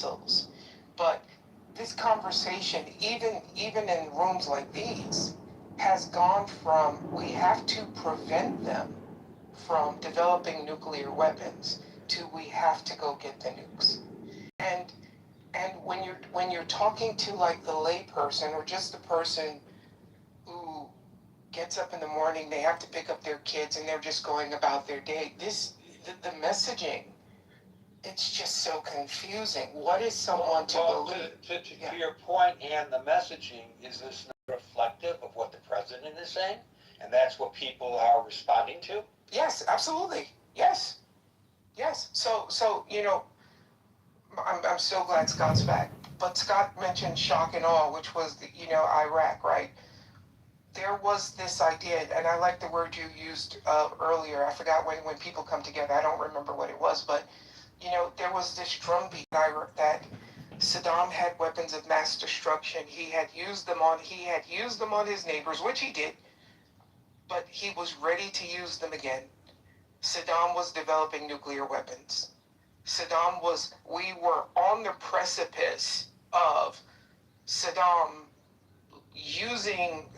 missiles. But this conversation, even in rooms like these, has gone from we have to prevent them from developing nuclear weapons to we have to go get the nukes. And when you're talking to like the layperson or just the person who gets up in the morning, they have to pick up their kids and they're just going about their day. The messaging, it's just so confusing. What is someone to believe? To your point, and the messaging, is this not reflective of what the president is saying? And that's what people are responding to? Yes, absolutely. Yes. Yes. So I'm so glad Scott's back. But Scott mentioned shock and awe, which was Iraq, right? There was this idea, and I like the word you used earlier. I forgot when people come together. I don't remember what it was, but there was this drumbeat that Saddam had weapons of mass destruction. He had used them on his neighbors, which he did, but he was ready to use them again. Saddam was developing nuclear weapons. We were on the precipice of Saddam using,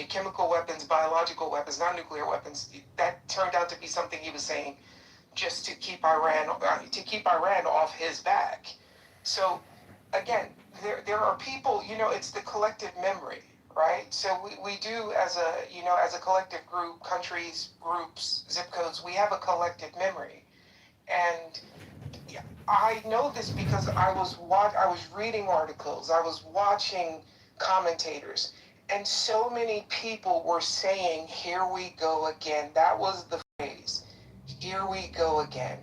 chemical weapons, biological weapons, not nuclear weapons. That turned out to be something he was saying just to keep Iran off his back. So again, there are people, it's the collective memory, right? So we do as a collective group, countries, groups, zip codes, we have a collective memory. And I know this because I was reading articles, I was watching commentators, and so many people were saying, "Here we go again." That was the phrase. Here we go again.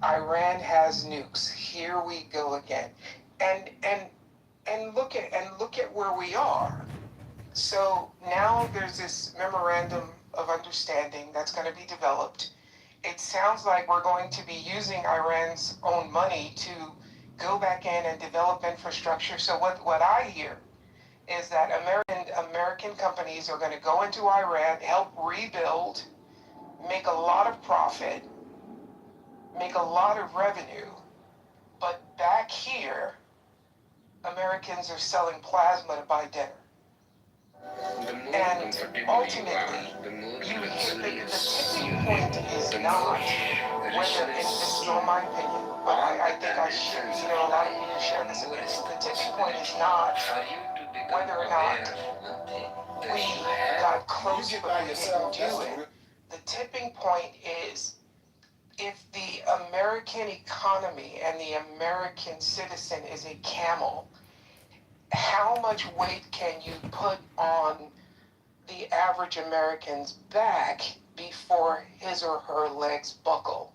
Iran has nukes. Here we go again. And look at where we are. So now there's this memorandum of understanding that's going to be developed. It sounds like we're going to be using Iran's own money to go back in and develop infrastructure. So what I hear is that American companies are going to go into Iran, help rebuild, make a lot of profit, make a lot of revenue, but back here, Americans are selling plasma to buy dinner. And ultimately, the tipping point is not whether, and this is all my opinion, but I think I share, a lot of people share this opinion. The tipping point is not whether or not we got close but we didn't do it. The tipping point is if the American economy and the American citizen is a camel, how much weight can you put on the average American's back before his or her legs buckle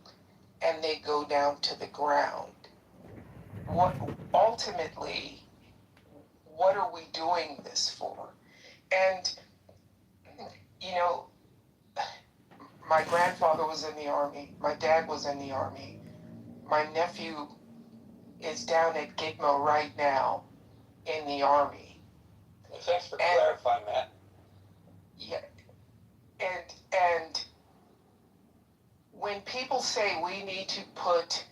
and they go down to the ground? Ultimately, what are we doing this for? And, my grandfather was in the Army. My dad was in the Army. My nephew is down at Gitmo right now in the Army. Thanks for clarifying that. Yeah. And when people say we need to put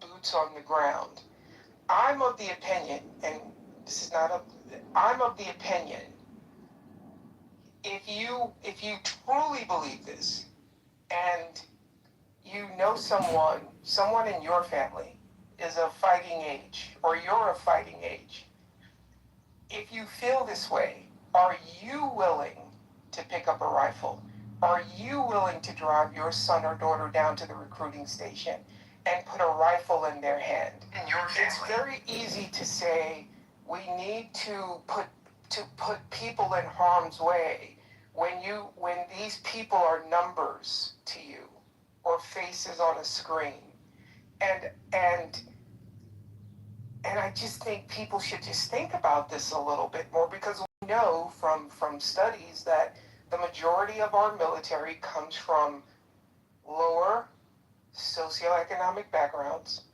boots on the ground, I'm of the opinion, and I'm of the opinion, if you truly believe this, and someone in your family is of fighting age, or you're of fighting age, if you feel this way, are you willing to pick up a rifle? Are you willing to drive your son or daughter down to the recruiting station and put a rifle in their hand? It's very easy to say we need to put people in harm's way when these people are numbers to you or faces on a screen. And I just think people should just think about this a little bit more, because we know from studies that the majority of our military comes from lower socioeconomic backgrounds.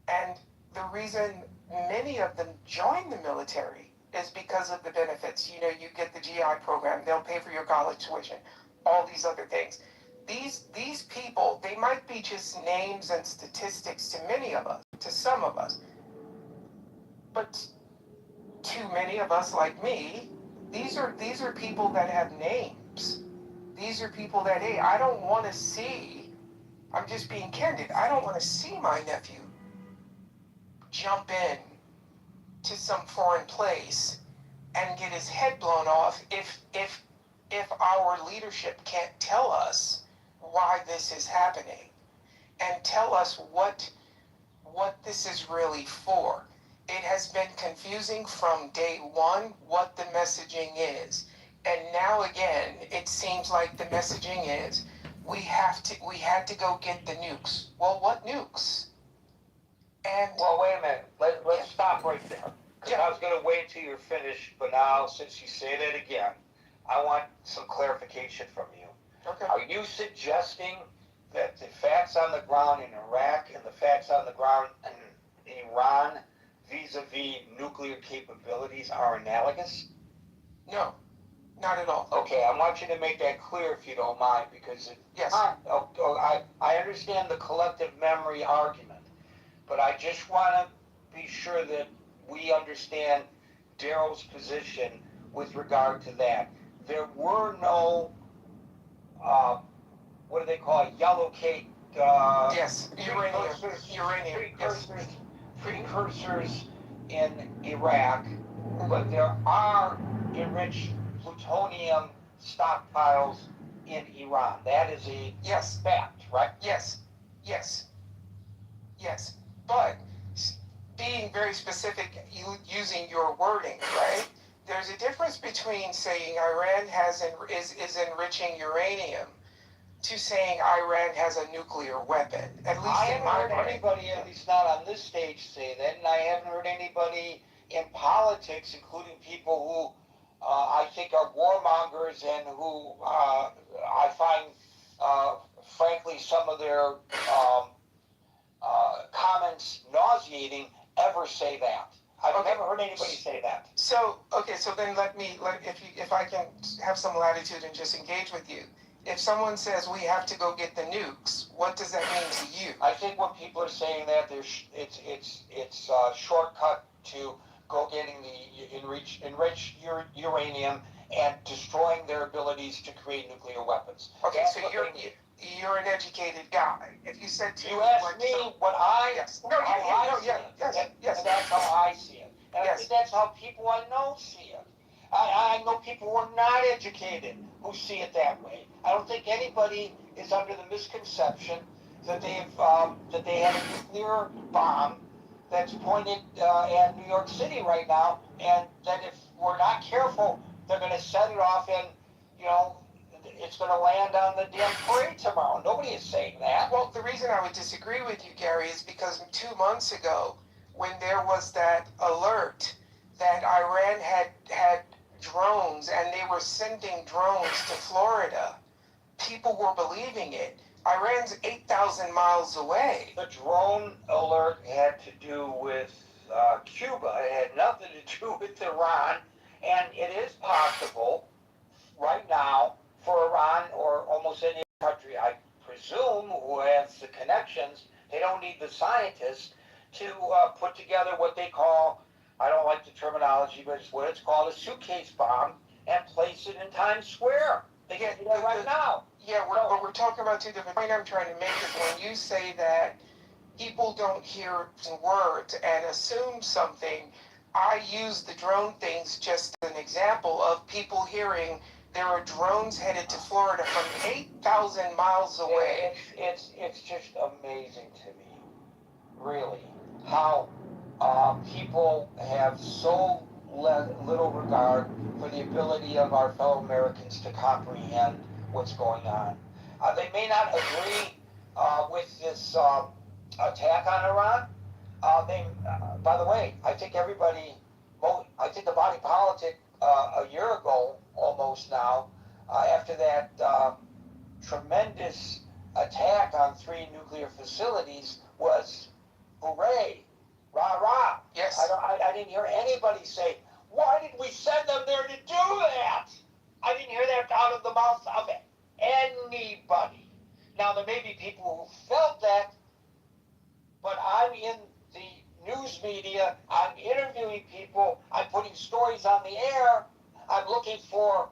And the reason many of them join the military is because of the benefits. You get the GI program, they'll pay for your college tuition, all these other things. These people, they might be just names and statistics to many of us, to some of us, but too many of us like me, these are people that have names. These are people that, hey, I don't want to see, I'm just being candid, I don't want to see my nephew jump in to some foreign place and get his head blown off if our leadership can't tell us why this is happening and tell us what this is really for. It has been confusing from day one what the messaging is. And now again, it seems like the messaging is we had to go get the nukes. Well, what nukes? And Well, wait a minute. Let's stop right there. Because I was going to wait till you're finished, but now, since you say that again, I want some clarification from you. okay. Are you suggesting that the facts on the ground in Iraq and the facts on the ground in Iran vis-a-vis nuclear capabilities are analogous? No, not at all. Okay, I want you to make that clear if you don't mind, because Yes. I understand the collective memory argument, but I just want to be sure that we understand Daryl's position with regard to that. There were no, what do they call it, yellow cake, Yes, uranium. Precursors in Iraq, but there are enriched plutonium stockpiles in Iran. That is a Yes. fact, right? Yes. But being very specific, using your wording, right? There's a difference between saying Iran is enriching uranium to saying Iran has a nuclear weapon. At least I in haven't my heard brain. anybody, at least not on this stage, say that, and I haven't heard anybody in politics, including people who I think are warmongers and who I find, frankly, some of their comments nauseating, ever say that. I've never heard anybody say that. So then if I can have some latitude and just engage with you. If someone says we have to go get the nukes, what does that mean to you? I think when people are saying that, it's a shortcut to go getting the enriched uranium and destroying their abilities to create nuclear weapons. Okay, so you're an educated guy. If you said to you asked me what I yes, and that's how I see it. And I think that's how people I know see it. I know people who are not educated who see it that way. I don't think anybody is under the misconception that they have a nuclear bomb that's pointed at New York City right now, and that if we're not careful, they're going to set it off, and it's going to land on the damn parade tomorrow. Nobody is saying that. Well, the reason I would disagree with you, Gary, is because 2 months ago, when there was that alert that Iran had drones and they were sending drones to Florida, people were believing it. Iran's 8,000 miles away. The drone alert had to do with Cuba. It had nothing to do with Iran, and it is possible right now for Iran or almost any country, I presume, who has the connections, they don't need the scientists to put together what they call, I don't like the terminology, but it's what it's called, a suitcase bomb, and place it in Times Square. They can do that right now. Yeah, but we're talking about two different points. I'm trying to make is when you say that people don't hear words and assume something, I use the drone things just as an example of people hearing there are drones headed to Florida from 8,000 miles away. It's just amazing to me, really, how people have so little regard for the ability of our fellow Americans to comprehend what's going on. They may not agree with this attack on Iran. By the way, I think the body politic a year ago, almost now, after that tremendous attack on 3 nuclear facilities was, hooray, rah, rah. Yes. I didn't hear anybody say, why did we send them there to do that? I didn't hear that out of the mouth of anybody. Now, there may be people who felt that, but I'm in the news media, I'm interviewing people, I'm putting stories on the air, I'm looking for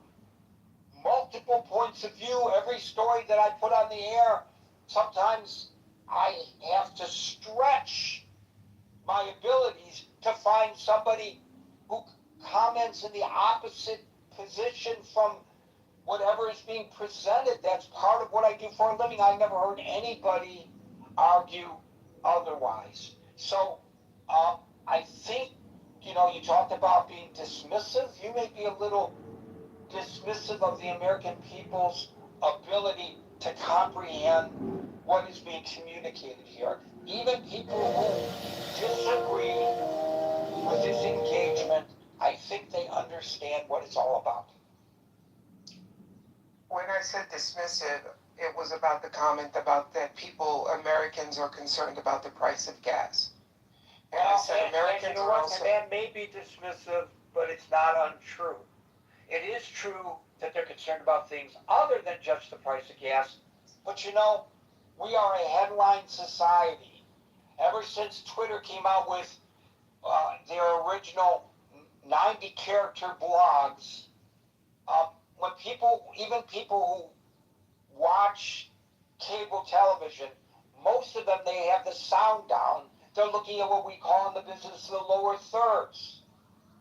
multiple points of view. Every story that I put on the air, sometimes I have to stretch my abilities to find somebody who comments in the opposite position from whatever is being presented. That's part of what I do for a living. I never heard anybody argue otherwise. So I think, you know, you talked about being dismissive. You may be a little dismissive of the American people's ability to comprehend what is being communicated here. Even people who disagree with this engagement, I think they understand what it's all about. When I said dismissive, it was about the comment about that people, Americans, are concerned about the price of gas. And I said Americans are also. That may be dismissive, but it's not untrue. It is true that they're concerned about things other than just the price of gas. But you know, we are a headline society. Ever since Twitter came out with their original 90-character blogs, when people, even people who watch cable television, most of them, they have the sound down. They're looking at what we call in the business the lower thirds.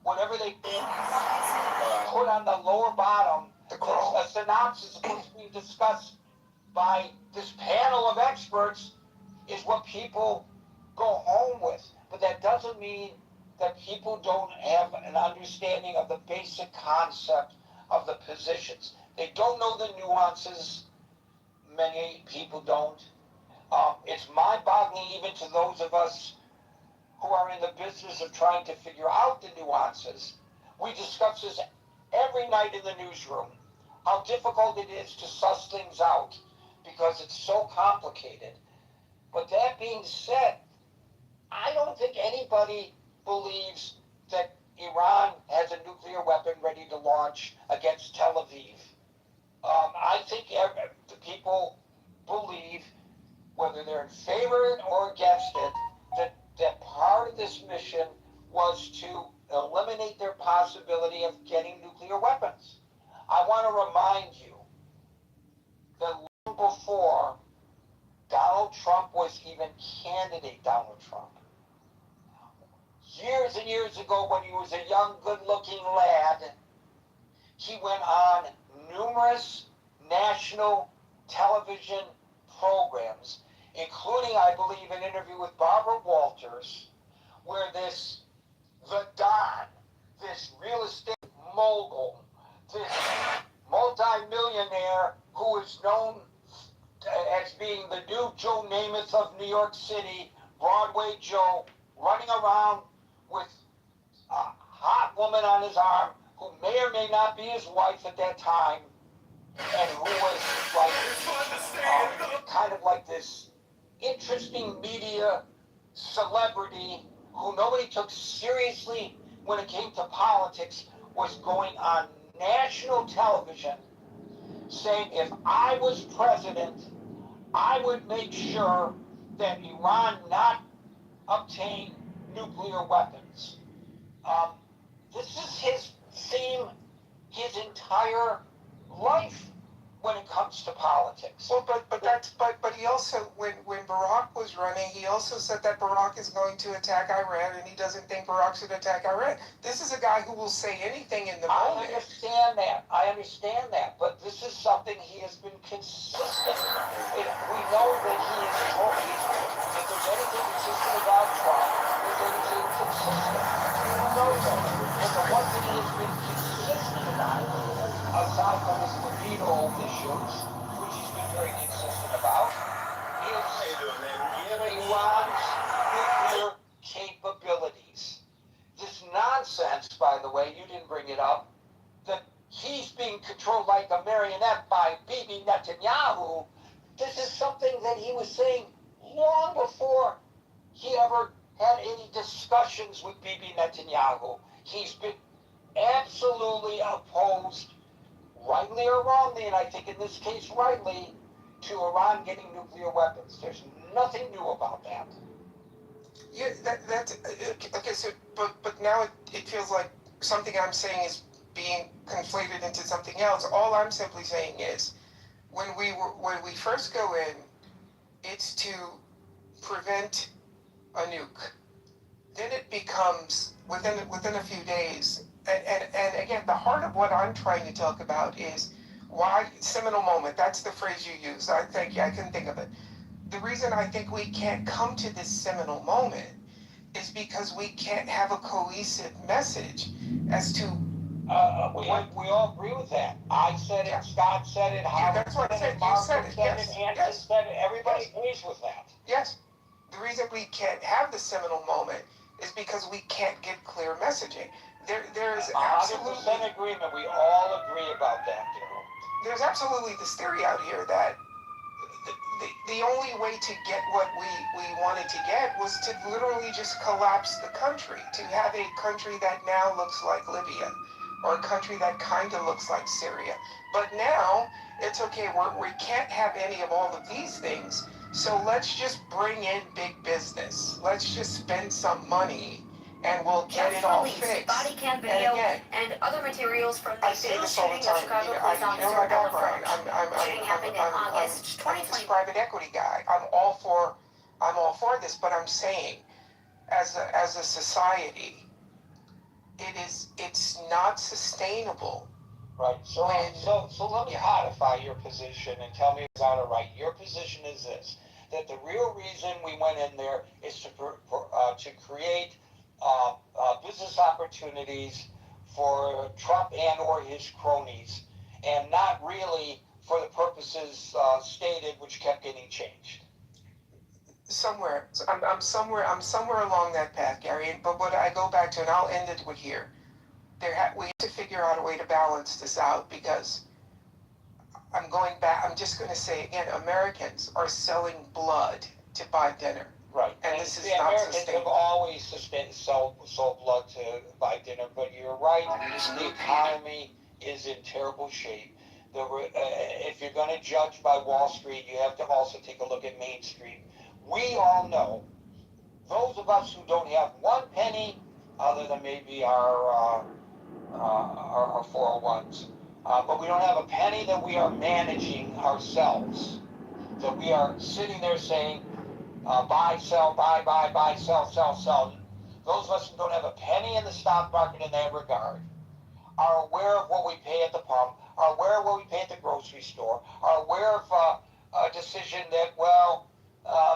Whatever they put on the lower bottom, a synopsis of what's being discussed by this panel of experts is what people go home with. But that doesn't mean that people don't have an understanding of the basic concept of the positions. They don't know the nuances. Many people don't. It's mind-boggling even to those of us who are in the business of trying to figure out the nuances. We discuss this every night in the newsroom, how difficult it is to suss things out because it's so complicated. But that being said, I don't think anybody believes that Iran has a nuclear weapon ready to launch against Tel Aviv. I think the people believe, whether they're in favor or against it, that part of this mission was to eliminate their possibility of getting nuclear weapons. I want to remind you that long before Donald Trump was even candidate Donald Trump, years and years ago when he was a young, good-looking lad, he went on numerous national television programs, including, I believe, an interview with Barbara Walters, where the Don, this real estate mogul, this multi-millionaire who is known as being the new Joe Namath of New York City, Broadway Joe, running around with a hot woman on his arm who may or may not be his wife at that time, and who was like kind of like this interesting media celebrity who nobody took seriously when it came to politics, was going on national television saying, if I was president, I would make sure that Iran not obtain nuclear weapons. This is his theme his entire life when it comes to politics. Well, but he also, when Barack was running, he also said that Barack is going to attack Iran, and he doesn't think Barack should attack Iran. This is a guy who will say anything in the moment. I understand that, but this is something he has been consistent. We know that he is totally, if there's anything consistent about Trump, it's that he's inconsistent. We know that. But the one thing he has been consistent about, aside from his libido issues, which he's been very consistent about, is Iran's nuclear capabilities. This nonsense, by the way, you didn't bring it up, that he's being controlled like a marionette by Bibi Netanyahu. This is something that he was saying long before he ever had any discussions with Bibi Netanyahu. He's been absolutely opposed, rightly or wrongly, and I think in this case rightly, to Iran getting nuclear weapons. There's nothing new about that. Yeah, that's okay. So, but now it feels like something I'm saying is being conflated into something else. All I'm simply saying is when we first go in, it's to prevent a nuke. Then it becomes within a few days. And again, the heart of what I'm trying to talk about is why seminal moment. That's the phrase you use. I thank you. I couldn't think of it. The reason I think we can't come to this seminal moment is because we can't have a cohesive message as to we all agree with that. I said it, yeah. Scott said it, Yeah, Howard that's what I said said. it, You Margaret said it. said it, Yes. Anson Yes. said it. Everybody Yes. agrees with that. Yes. The reason we can't have the seminal moment is because we can't give clear messaging. There is 100% agreement. We all agree about that, Daryl. there's absolutely this theory out here that the only way to get what we wanted to get was to literally just collapse the country, to have a country that now looks like Libya, or a country that kind of looks like Syria. But now it's okay, we can't have any of all of these things, so let's just bring in big business. Let's just spend some money and we'll get it all fixed. Body cam And video again, and other materials from I the say fatal this all the shooting of time. Chicago You know, police you know officer my Ellen background. Froch. Shooting happened in August I'm this 2020. private equity guy. I'm all for this, but I'm saying, as a society, it's not sustainable. Right. So let me codify your position and tell me if I got it right. Your position is this: that the real reason we went in there is to create business opportunities for Trump and or his cronies, and not really for the purposes stated, which kept getting changed. Somewhere, I'm somewhere along that path, Gary. But what I go back to, and I'll end it with here. We have to figure out a way to balance this out, because I'm going back. I'm just going to say again, Americans are selling blood to buy dinner. Right. And this is the not Americans sustainable. have always sold blood to buy dinner, but you're right. The economy is in terrible shape. If you're going to judge by Wall Street, you have to also take a look at Main Street. We all know, those of us who don't have one penny, other than maybe our 401s, but we don't have a penny that we are managing ourselves, that we are sitting there saying, buy, sell, buy, sell. Those of us who don't have a penny in the stock market in that regard are aware of what we pay at the pump, are aware of what we pay at the grocery store, are aware of a decision that, well,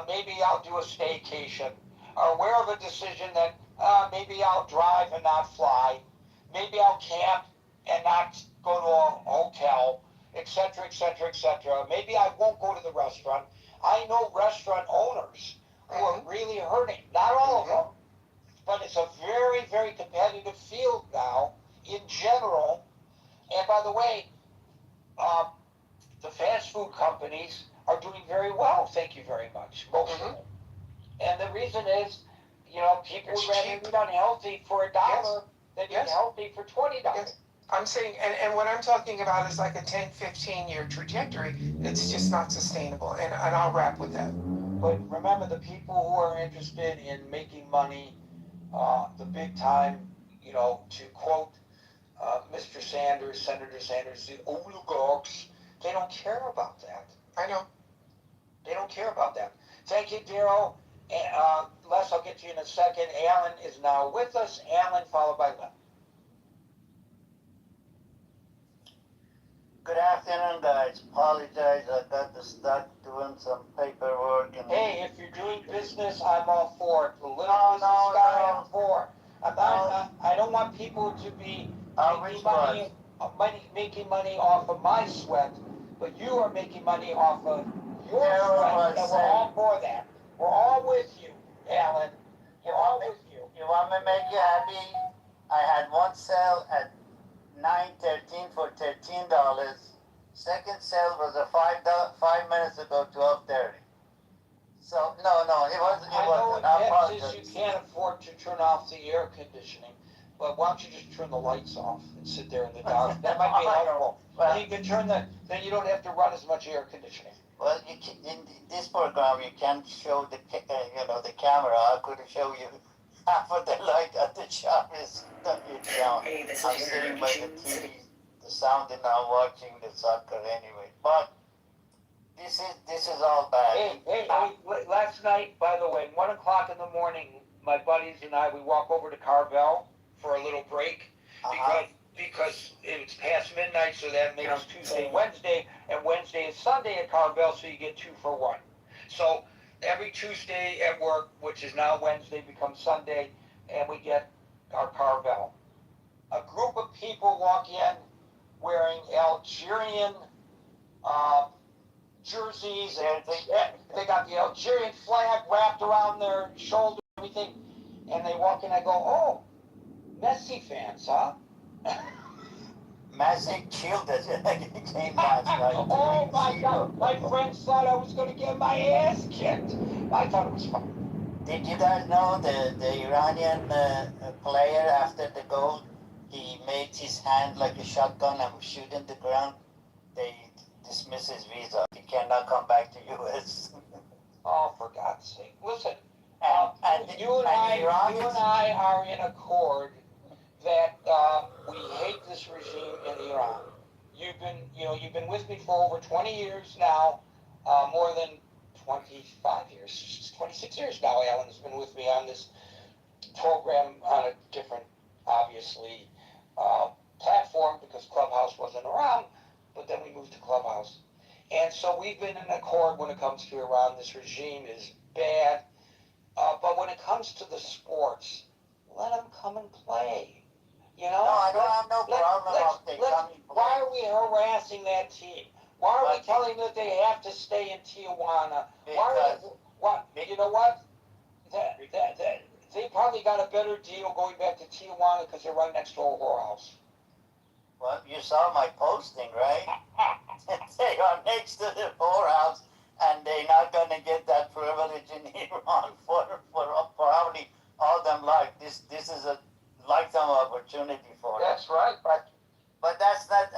maybe I'll do a staycation, are aware of a decision that maybe I'll drive and not fly, maybe I'll camp and not go to a hotel, etc., etc., etc. Maybe I won't go to the restaurant. I know restaurant owners who are really hurting. Not all of them, but it's a very, very competitive field now in general. And by the way, the fast food companies are doing very well. Thank you very much, most of them. And the reason is, people would rather eat unhealthy for $1 than eat healthy for $20. Yes. I'm saying, and what I'm talking about is like a 10, 15-year trajectory. It's just not sustainable. And I'll wrap with that. But remember, the people who are interested in making money, the big time, to quote Mr. Sanders, Senator Sanders, the oligarchs, they don't care about that. I know. They don't care about that. Thank you, Daryl. Les, I'll get to you in a second. Alan is now with us. Alan, followed by Len. Good afternoon, guys. Apologize, I got stuck doing some paperwork. And hey, if you're doing business, I'm all for it. The little business guy, I'm for. I don't want people to be making money off of my sweat, but you are making money off of your sweat, and we're all for that. We're all with you, Alan. We're all with you. You want me to make you happy? I had one sale at 9:13 for $13. Second sale was a 5 minutes ago, 12:30. So no, it wasn't. I know in Texas you can't afford to turn off the air conditioning, but why don't you just turn the lights off and sit there in the dark? That might be helpful. Then you can then you don't have to run as much air conditioning. Well, in this program you can't show the camera. I could show you half of the light at the shop is down. Hey, this I'm is your sitting by the Mission TV, City. the sound, and I'm watching the soccer anyway. But this is all bad. Hey, last night, by the way, 1 o'clock in the morning, my buddies and I, we walk over to Carvel for a little break because it's past midnight, so that makes Tuesday, Wednesday, and Wednesday is Sunday at Carvel, so you get 2 for 1. So every Tuesday at work, which is now Wednesday, becomes Sunday, and we get our Carvel. A group of people walk in wearing Algerian jerseys, and they got the Algerian flag wrapped around their shoulder and everything, and they walk in. I go, oh, Messi fans, huh? Messi killed us in the game last night. Oh my God! My friends thought I was going to get my ass kicked. I thought it was fun. Did you guys know the Iranian player after the goal, he made his hand like a shotgun and was shooting the ground? They dismiss his visa. He cannot come back to U.S. Oh, for God's sake! Listen, you and Iranians, I are in accord that we hate this regime in Iran. You've been with me for over 20 years now, more than 25 years, 26 years now. Alan's been with me on this program on a different, obviously, platform because Clubhouse wasn't around, but then we moved to Clubhouse. And so we've been in accord when it comes to Iran. This regime is bad. But when it comes to the sports, let them come and play. You know? no, I don't have no problem with they coming. Why are we harassing that team? Why are we telling them that they have to stay in Tijuana? You know what? They probably got a better deal going back to Tijuana because they're right next to a whorehouse. Well, you saw my posting, right? They are next to the whorehouse, and they're not going to get that privilege in Iran for probably all them life. This is a lifetime opportunity for them. That's right, But that's not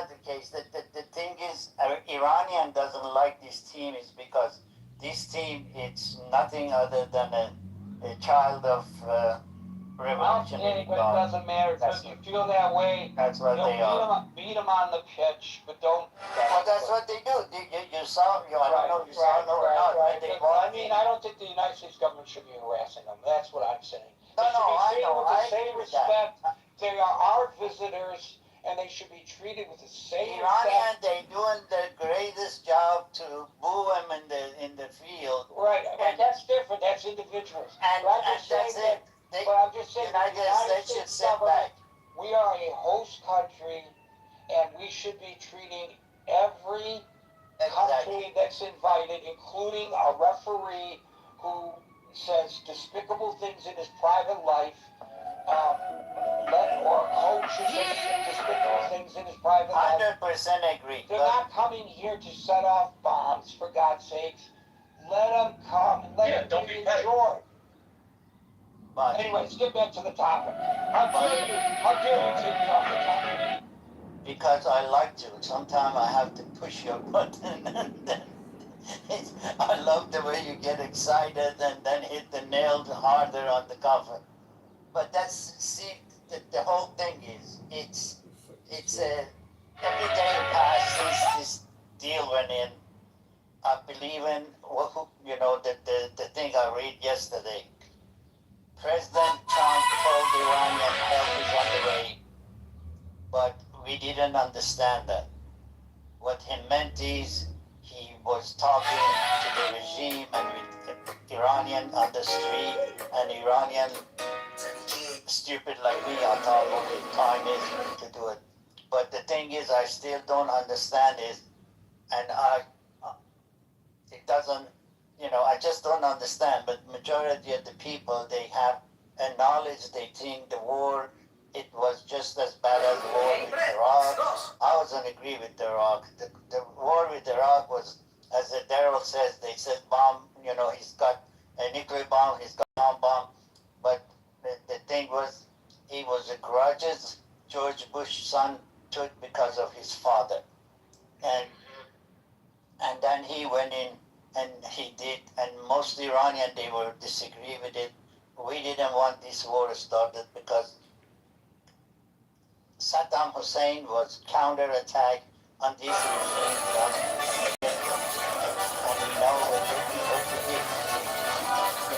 the case. The thing is, Iranian doesn't like this team is because this team it's nothing other than a child of revolutionary but it doesn't matter. If you feel that way, that's what they are. Beat them on the pitch, but don't. Well, that's what they do. You saw. I don't know if you saw it or not. I don't think the United States government should be harassing them. That's what I'm saying. No, I know. With the same respect, they are our visitors, and they should be treated with the same Iranian, respect. they doing the greatest job to boo them in the field. Right, but that's different. That's individuals. And that's it. But I'm just saying, United States should sit back. We are a host country, and we should be treating every country that's invited, including a referee who says despicable things in his private life, or a coach who says despicable things in his private life. 100% agree. They're not coming here to set off bombs, for God's sakes. Let them come and let them enjoy. But anyway, let's get back to the topic. How dare you take me off the topic? Because I like to. Sometimes I have to push your button and then I love the way you get excited and then hit the nail harder on the cover. But the whole thing is, it's every day passes this deal went in. I believe in, the thing I read yesterday. President Trump told the Iranian help is on the way, but we didn't understand that. What he meant is he was talking to the regime and with Iranian on the street, and Iranian stupid like me, I thought okay, time is to do it. But the thing is, I still don't understand it, and it doesn't, I just don't understand. But majority of the people, they have acknowledged, they think the war, it was just as bad as the war with Iraq. I wasn't agree with Iraq. The war with Iraq was, as Daryl says, they said bomb, he's got a nuclear bomb, he's got a bomb. But the thing was, he was a grudges George Bush's son took because of his father. And And then he went in and he did, and most Iranian, they were disagree with it. We didn't want this war started because Saddam Hussein was counterattack on this regime and we know what the people predict.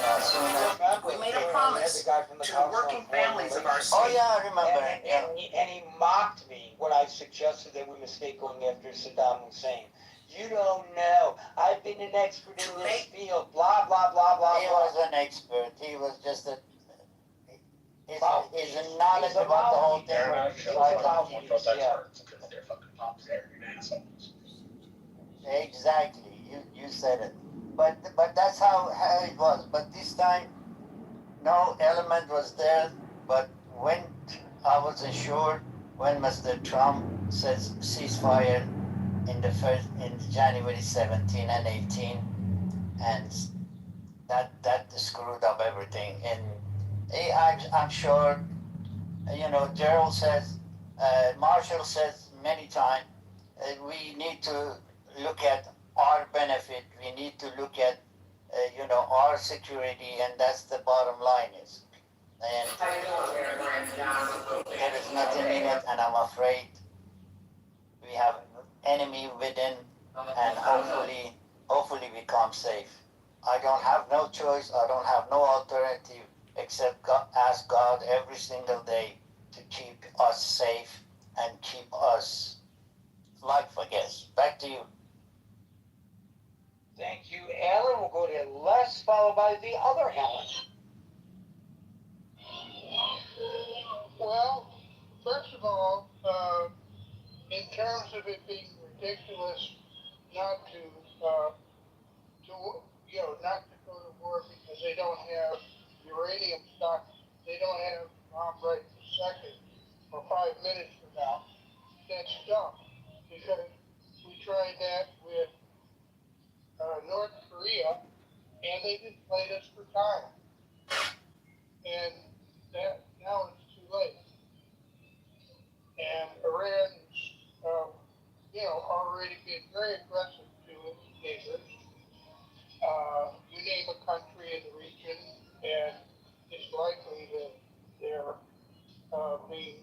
As soon as We made a promise to the working families of our state. oh yeah, I remember. And he mocked me when I suggested that we mistake going after Saddam Hussein. You don't know. I've been an expert in this field. Blah blah blah blah. He blah. was an expert. He was just a. His knowledge about the whole thing. They're not experts because they're fucking pops arrogant assholes. Exactly. You said it. But that's how it was. But this time, no element was there. But when I was assured, when Mr. Trump says ceasefire in January 17 and 18, and that screwed up everything. And I'm sure, Gerald says, Marshall says many times, we need to look at our benefit. We need to look at, our security, and that's the bottom line is. And there is nothing in it, and I'm afraid we have enemy within, and hopefully we come safe. I don't have no choice. I don't have no alternative except ask God every single day to keep us safe and keep us life, I guess. Back to you. Thank you, Alan. We'll go to Les, followed by the other Alan. Well, first of all, in terms of it being ridiculous not to not to go to war because they don't have uranium stocks, they don't have bomb right this second or 5 minutes from now. That's dumb because we tried that with North Korea and they just played us for time. And that now it's too late. And Iran's, already been very aggressive to its neighbors. You name a country in the region, and it's likely that they're being,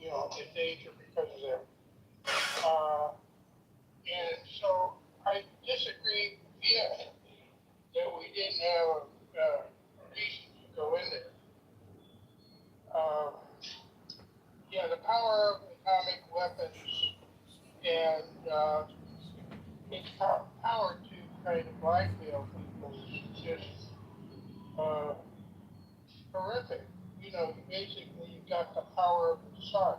in danger because of them. And so I disagree, that we didn't have a reason to go in there. The power of atomic weapons and its power to kind of blackmail people is just horrific. Basically you've got the power of the sun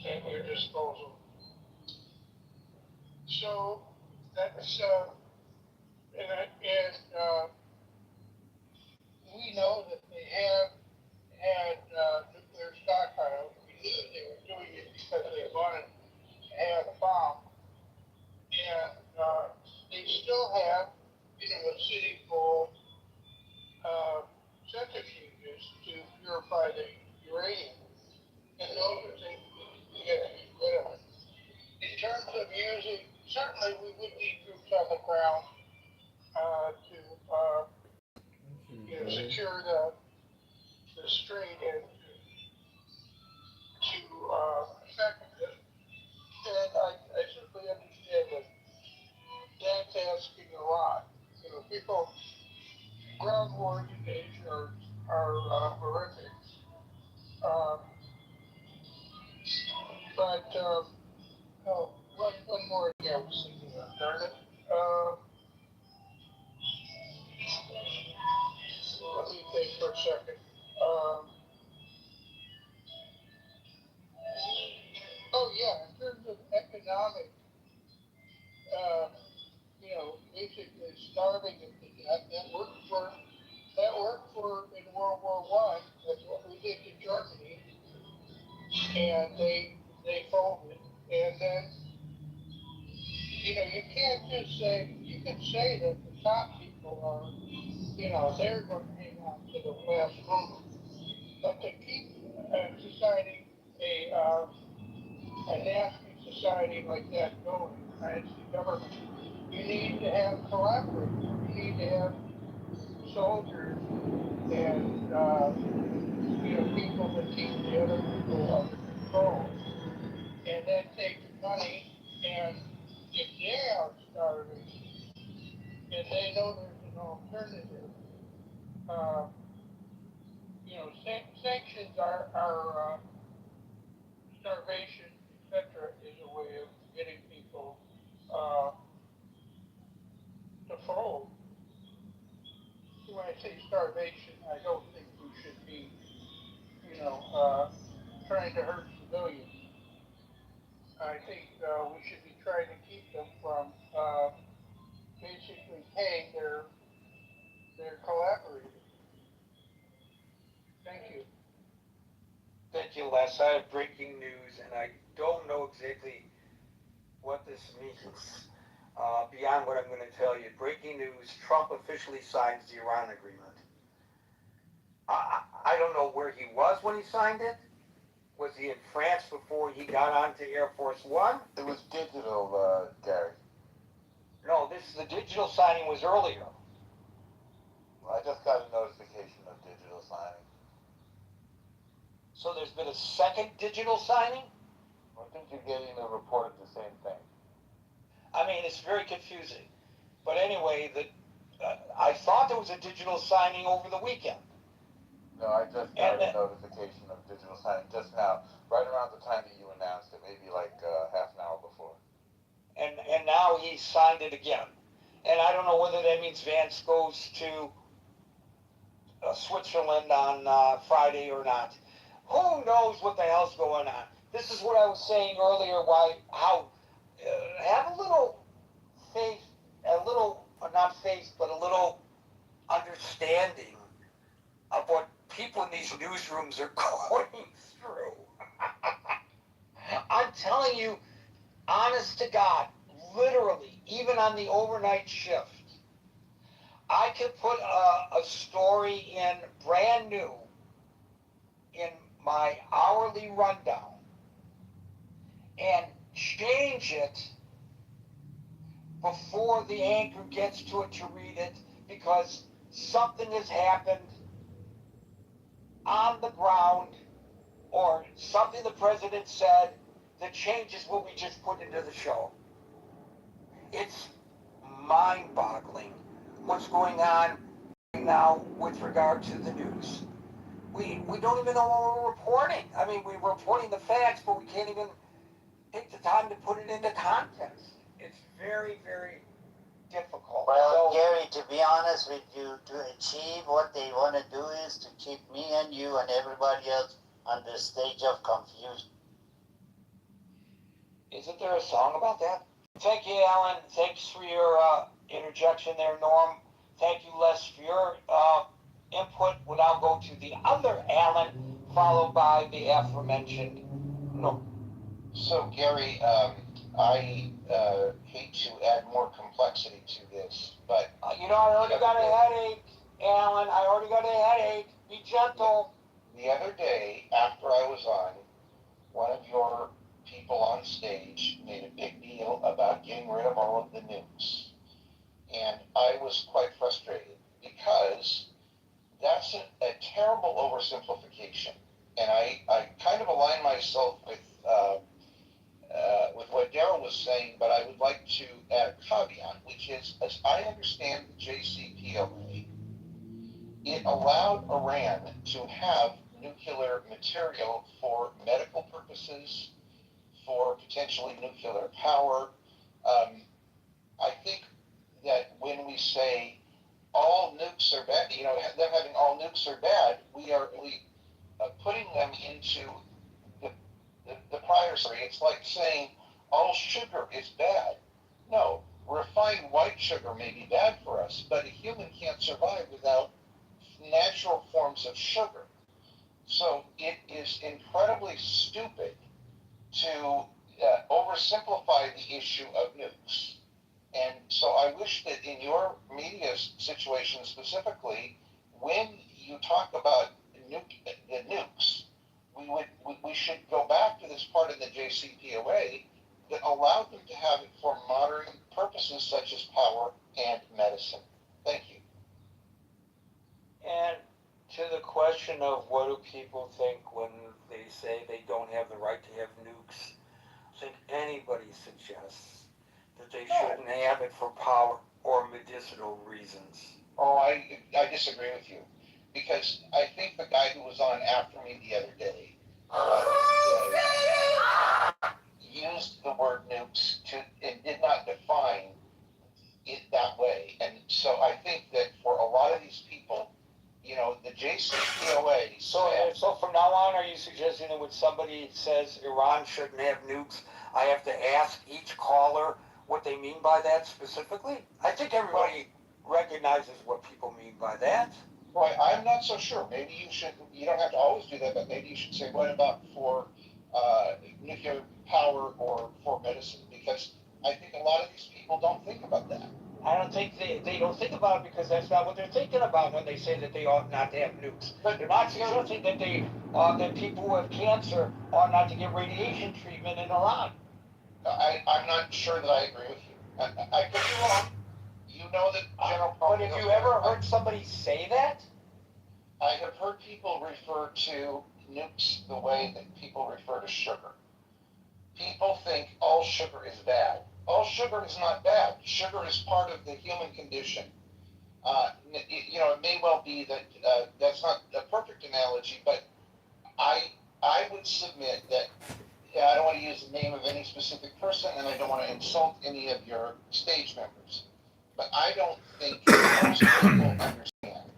at your disposal. So that's we know that they have had nuclear stockpiles. We knew they were doing it because they wanted to have a bomb. And they still have, a city full centrifuges to purify the uranium. And those are things we have to get rid of. In terms of using, certainly we would need troops on the ground to secure the strait and to affect it. And I simply understand that that's asking a lot. People, ground wars in Asia are horrific. One more thing I was thinking of, darn it. Let me think for a second. In terms of economic, basically starving them to death, that worked for in World War I. That's what we did to Germany, and they folded. And then, you can't just say, you can say that the top people are, they're going to hang on to the last moment. But to keep society, a nasty society like that going, it's the government. You need to have collaborators. You need to have soldiers and people that keep the other people under control. And that takes money. And if they are starving and they know there's an alternative, uh, sanctions are starvation, etc., is a way of getting people uh, to fold. When I say starvation, I don't think we should be, trying to hurt civilians. I think we should be trying to keep them from basically paying their collaborators. Thank you. Thank you, Les. I have breaking news, and I don't know exactly what this means beyond what I'm going to tell you. Breaking news, Trump officially signs the Iran agreement. I don't know where he was when he signed it. Was he in France before he got onto Air Force One? It was digital, Gary. No, the digital signing was earlier. I just got a notification of digital signing. So there's been a second digital signing? I think you're getting a report of the same thing. I mean, it's very confusing. But anyway, I thought there was a digital signing over the weekend. No, I just got a notification of digital signing just now, right around the time that you announced it, maybe like half an hour before. And now he signed it again. And I don't know whether that means Vance goes to Switzerland on Friday or not. Who knows what the hell's going on? This is what I was saying earlier, have a little faith, not faith, but a little understanding of what people in these newsrooms are going through. I'm telling you, honest to God, literally, even on the overnight shift, I could put a story in brand new in my hourly rundown and change it before the anchor gets to it to read it because something has happened on the ground or something the president said that changes what we just put into the show. It's mind-boggling what's going on right now with regard to the news. We don't even know what we're reporting. I mean, we're reporting the facts, but we can't even take the time to put it into context. It's very, very difficult. Well, Gary, to be honest with you, to achieve what they want to do is to keep me and you and everybody else on the stage of confusion. Isn't there a song about that? Thank you, Alan. Thanks for your interjection there, Norm. Thank you, Les, for your input. We'll now go to the other Alan, followed by the aforementioned Norm. So, Gary, I hate to add more complexity to this, but... I already got a headache, Alan. I already got a headache. Be gentle. The other day, after I was on, one of your people on stage made a big deal about getting rid of all of the nukes. And I was quite frustrated because that's a terrible oversimplification. And I kind of align myself with what Daryl was saying, but I would like to add a caveat, which is, as I understand the JCPOA, it allowed Iran to have nuclear material for medical purposes, for potentially nuclear power. I think that when we say all nukes are bad, them having all nukes are bad, we are really putting them into the prior story. It's like saying all sugar is bad. No, refined white sugar may be bad for us, but a human can't survive without natural forms of sugar. So it is incredibly stupid to oversimplify the issue of nukes. And so I wish that in your media situation specifically, when you talk about the nukes, we should go back to this part of the JCPOA that allowed them to have it for purposes such as power and medicine. Thank you. And to the question of what do people think when they say they don't have the right to have nukes, I think anybody suggests that they shouldn't have it for power or medicinal reasons. Oh, I disagree with you, because I think the guy who was on after me the other day used the word nukes and did not define it that way. And so I think that for a lot of these people, you know, the JCPOA. So from now on, are you suggesting that when somebody says Iran shouldn't have nukes, I have to ask each caller what they mean by that specifically? I think everybody recognizes what people mean by that. Well, I'm not so sure. Maybe you should. You don't have to always do that, but maybe you should say, what about for nuclear power or for medicine? Because I think a lot of these people don't think about that. I don't think they don't think about it because that's not what they're thinking about when they say that they ought not to have nukes. But they're not suggesting that that people who have cancer ought not to get radiation treatment in Iran. I'm not sure that I agree with you. I could be wrong. You know that General. But have you ever heard somebody say that? I have heard people refer to nukes the way that people refer to sugar. People think all sugar is bad. All sugar is not bad. Sugar is part of the human condition. You know, it may well be that that's not a perfect analogy, but I would submit that I don't want to use the name of any specific person, and I don't want to insult any of your stage members, but I don't think most people understand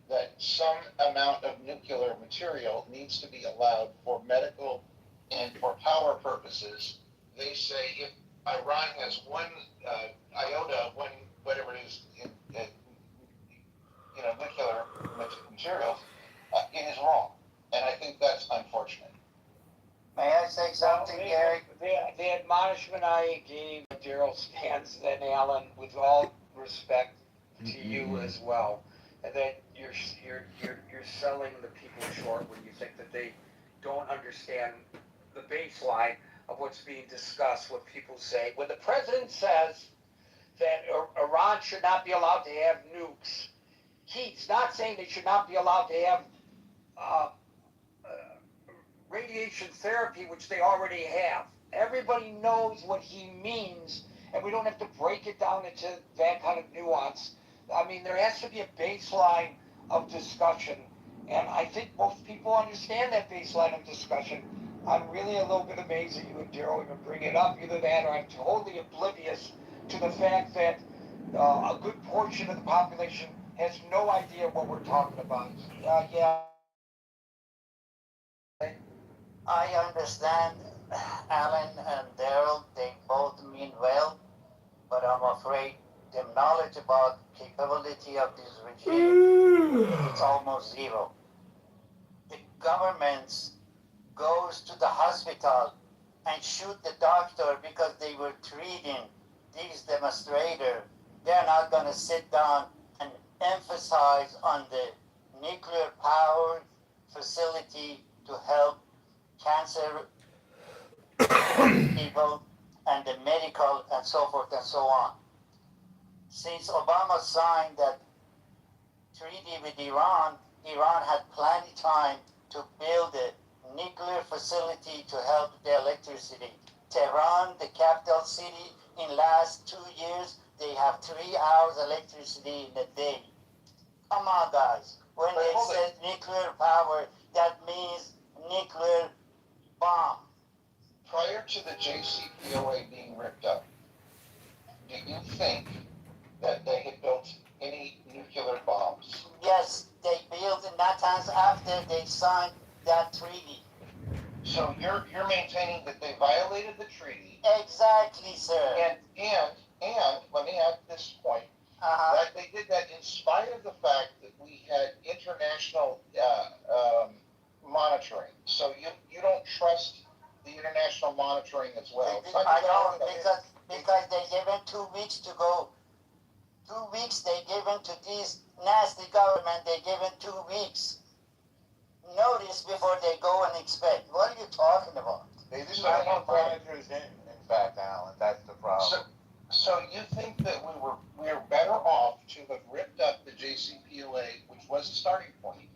that some amount of nuclear material needs to be allowed for medical and for power purposes. They say if Iran has one iota, one whatever it is, in you know, nuclear materials, it is wrong, and I think that's unfortunate. May I say something, Gary? The admonishment I gave Daryl stands then, Alan, with all respect to you as well, and that you're selling the people short when you think that they don't understand the baseline of what's being discussed. What people say when the president says that Iran should not be allowed to have nukes, he's not saying they should not be allowed to have radiation therapy, which they already have. Everybody knows what he means, and we don't have to break it down into that kind of nuance. I mean, there has to be a baseline of discussion, and I think most people understand that baseline of discussion. I'm really a little bit amazed that you and Daryl even bring it up. Either that, or I'm totally oblivious to the fact that a good portion of the population has no idea what we're talking about. Yeah. I understand Alan and Daryl, they both mean well, but I'm afraid the knowledge about capability of this regime is almost zero. The government goes to the hospital and shoot the doctor because they were treating these demonstrators. They're not going to sit down and emphasize on the nuclear power facility to help cancer people and the medical and so forth and so on. Since Obama signed that treaty with Iran, Iran had plenty time to build a nuclear facility to help the electricity. Tehran, the capital city, in last 2 years, they have 3 hours electricity in a day. Come on, guys. When they said nuclear power, that means nuclear bomb. Prior to the JCPOA being ripped up, do you think that they had built any nuclear bombs? Yes, they built in Natanz after they signed that treaty. So you're maintaining that they violated the treaty. Exactly, sir. And let me add this point. That they did that in spite of the fact that we had international monitoring. So you don't trust the international monitoring as well. I don't, because they gave them 2 weeks to go. 2 weeks they gave them to this nasty government. They gave them 2 weeks notice before they go and inspect. What are you talking about? They didn't have enough parameters in fact, Alan. That's the problem. So you think that we are better off to have ripped up the JCPOA, which was the starting point,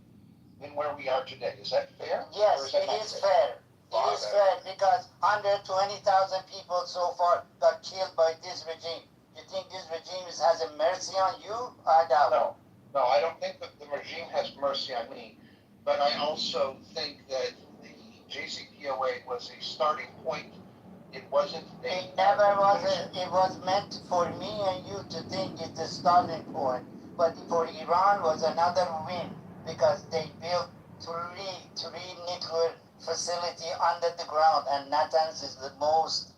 than where we are today? Is that fair? Yes, it is fair. It is fair because 120,000 people so far got killed by this regime. You think this regime has a mercy on you? I doubt. No, I don't think that the regime has mercy on me, but I also think that the JCPOA was a starting point. It wasn't a... It never was. It was meant for me and you to think it's the starting point, but for Iran was another win because they built three nuclear facility under the ground, and Natanz is the most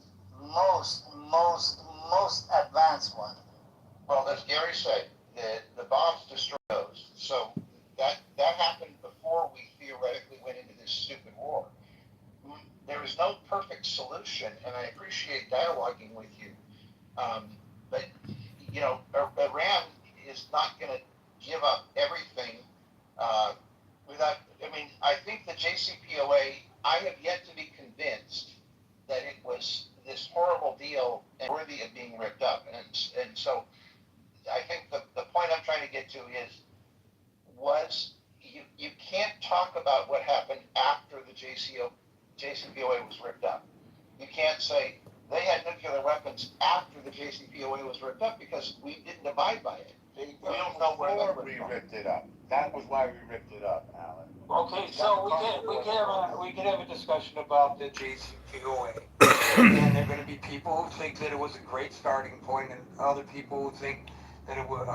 advanced one. Well, as Gary said, the bombs destroyed those. So that happened before we theoretically went into this stupid war. There is no perfect solution, and I appreciate dialoguing with you. But, you know, Iran is not going to give up everything without, I mean, I think the JCPOA, I have yet to be convinced that it was this horrible deal and worthy of being ripped up. And so I think the point I'm trying to get to is, you can't talk about what happened after the JCPOA was ripped up. You can't say they had nuclear weapons after the JCPOA was ripped up because we didn't abide by it. We don't know where we ripped it up. That was why we ripped it up, Alan. Okay, so we can have a discussion about the JCPOA. And there are going to be people who think that it was a great starting point, and other people who think that it was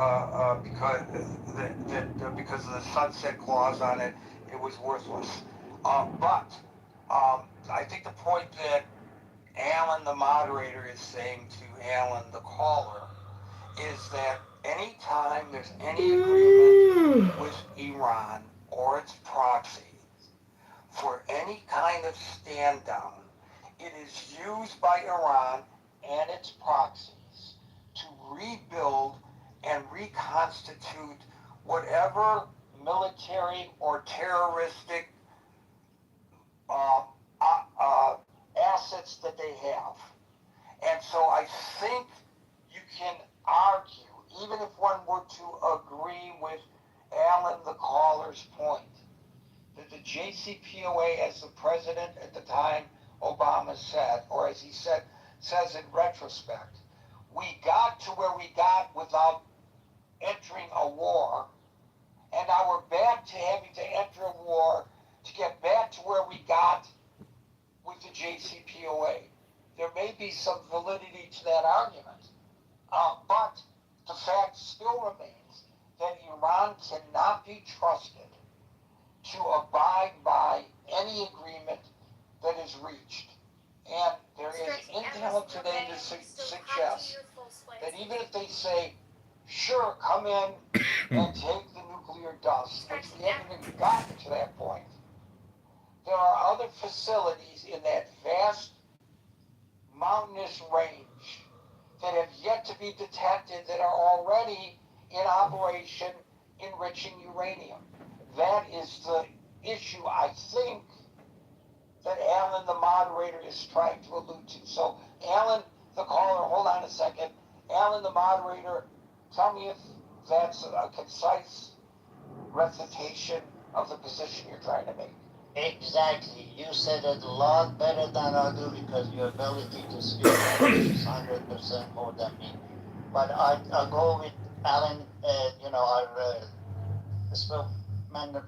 because of the sunset clause on it, it was worthless. But I think the point that Alan, the moderator, is saying to Alan, the caller, is that anytime there's any agreement with Iran or its proxy for any kind of stand down, it is used by Iran and its proxies to rebuild and reconstitute whatever military or terroristic assets that they have. And so I think you can argue, even if one were to agree with Alan, the caller's point, that the JCPOA, as the president at the time, Obama said, or as he says in retrospect, we got to where we got without entering a war, and now we're back to having to enter a war to get back to where we got with the JCPOA. There may be some validity to that argument, but the fact still remains that Iran cannot be trusted to abide by any agreement that is reached. And there is intel today to suggest that even if they say, sure, come in and take the nuclear dust, which we haven't even gotten to that point, there are other facilities in that vast mountainous range that have yet to be detected that are already in operation enriching uranium. That is the issue, I think, that Alan, the moderator, is trying to allude to. So, Alan, the caller, hold on a second. Alan, the moderator, tell me if that's a concise recitation of the position you're trying to make. Exactly. You said it a lot better than I do because your ability to speak is 100% more than me. But I go with Alan, our spokesman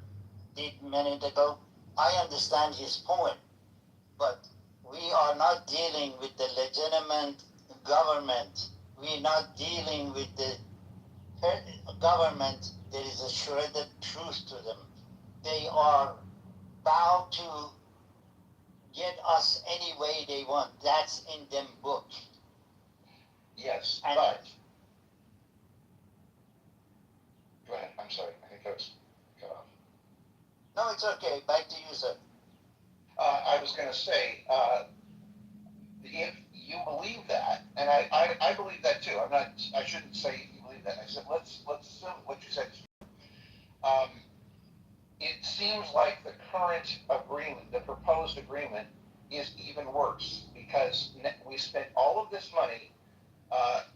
did a minute ago. I understand his point, but we are not dealing with the legitimate government. We're not dealing with the government. There is a shredded truth to them. They are bound to get us any way they want. That's in them book. Yes, And but... Go ahead, I'm sorry, I think I was cut off. no, it's okay. Back to you, sir. I was going to say, if you believe that, and I believe that too. I shouldn't say you believe that. I said let's assume what you said. It seems like the current agreement, the proposed agreement, is even worse because we spent all of this money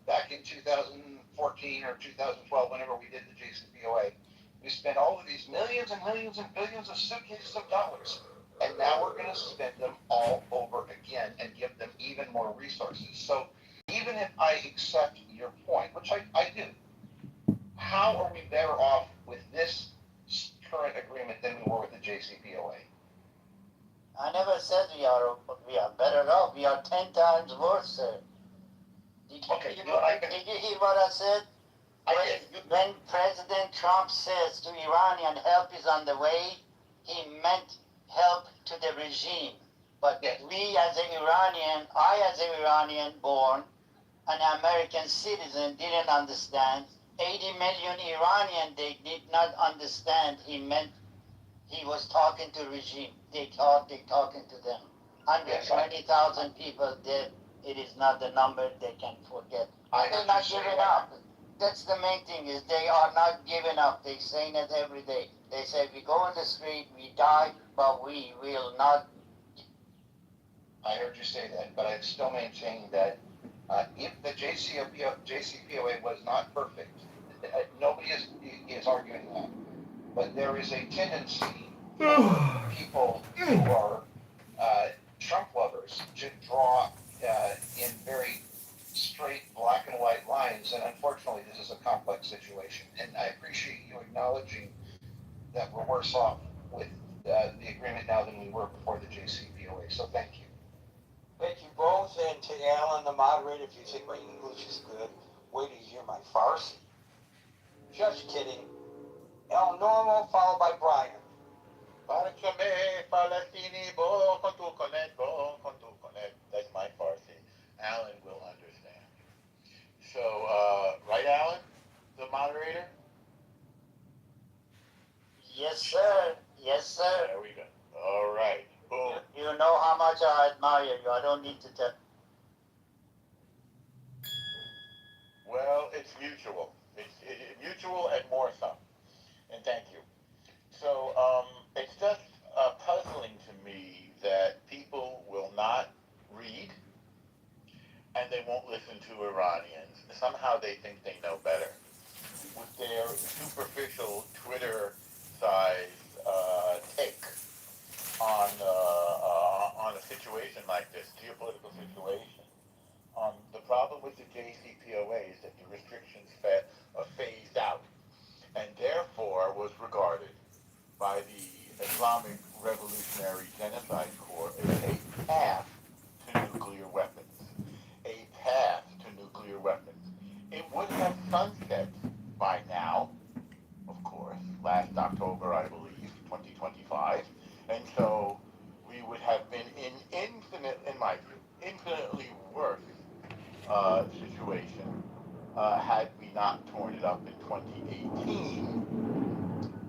back in 2014 or 2012, whenever we did the JCPOA, we spent all of these millions and millions and billions of suitcases of dollars. And now we're going to spend them all over again and give them even more resources. So even if I accept your point, which I do, how are we better off with this current agreement than we were with the JCPOA? I never said we are better off. We are 10 times worse, sir. Did you hear what I said? When President Trump says to Iranian help is on the way, he meant help to the regime. But we as an Iranian, I as an Iranian born, an American citizen, didn't understand. 80 million Iranian, they did not understand he meant he was talking to regime. They thought they talking to them. 120,000 people dead. It is not the number they can forget. They're not giving up. That's the main thing, is they are not giving up. They're saying it every day. They say we go in the street, we die, but we will not. I heard you say that, but I still maintain that if the JCPOA was not perfect, nobody is arguing that. But there is a tendency for people who are Trump lovers to draw in very straight black and white lines, and unfortunately this is a complex situation. And I appreciate you acknowledging that we're worse off with the agreement now than we were before the JCPOA. So thank you. Thank you both, and to Alan, the moderator, if you think my English is good, wait till you hear my Farsi. Just kidding. El Normo, followed by Brian. That's my Farsi. Alan will understand. So, right, Alan, the moderator? Yes, sir. Yes, sir. There we go. All right. Boom. You know how much I admire you. I don't need to tell. Well, it's mutual. It's mutual and more so. And thank you. So, it's just puzzling to me that people will not read and they won't listen to Iranians. Somehow they think they know better. With their superficial Twitter-sized take on a situation like this, geopolitical situation. The problem with the JCPOA is that the restrictions phased out, and therefore was regarded by the Islamic Revolutionary Genocide Corps as a path to nuclear weapons. A path to nuclear weapons. It would have sunset by now, of course, last October, I believe, 2025, and so we would have been in infinitely worse situation had we not torn it up in 2018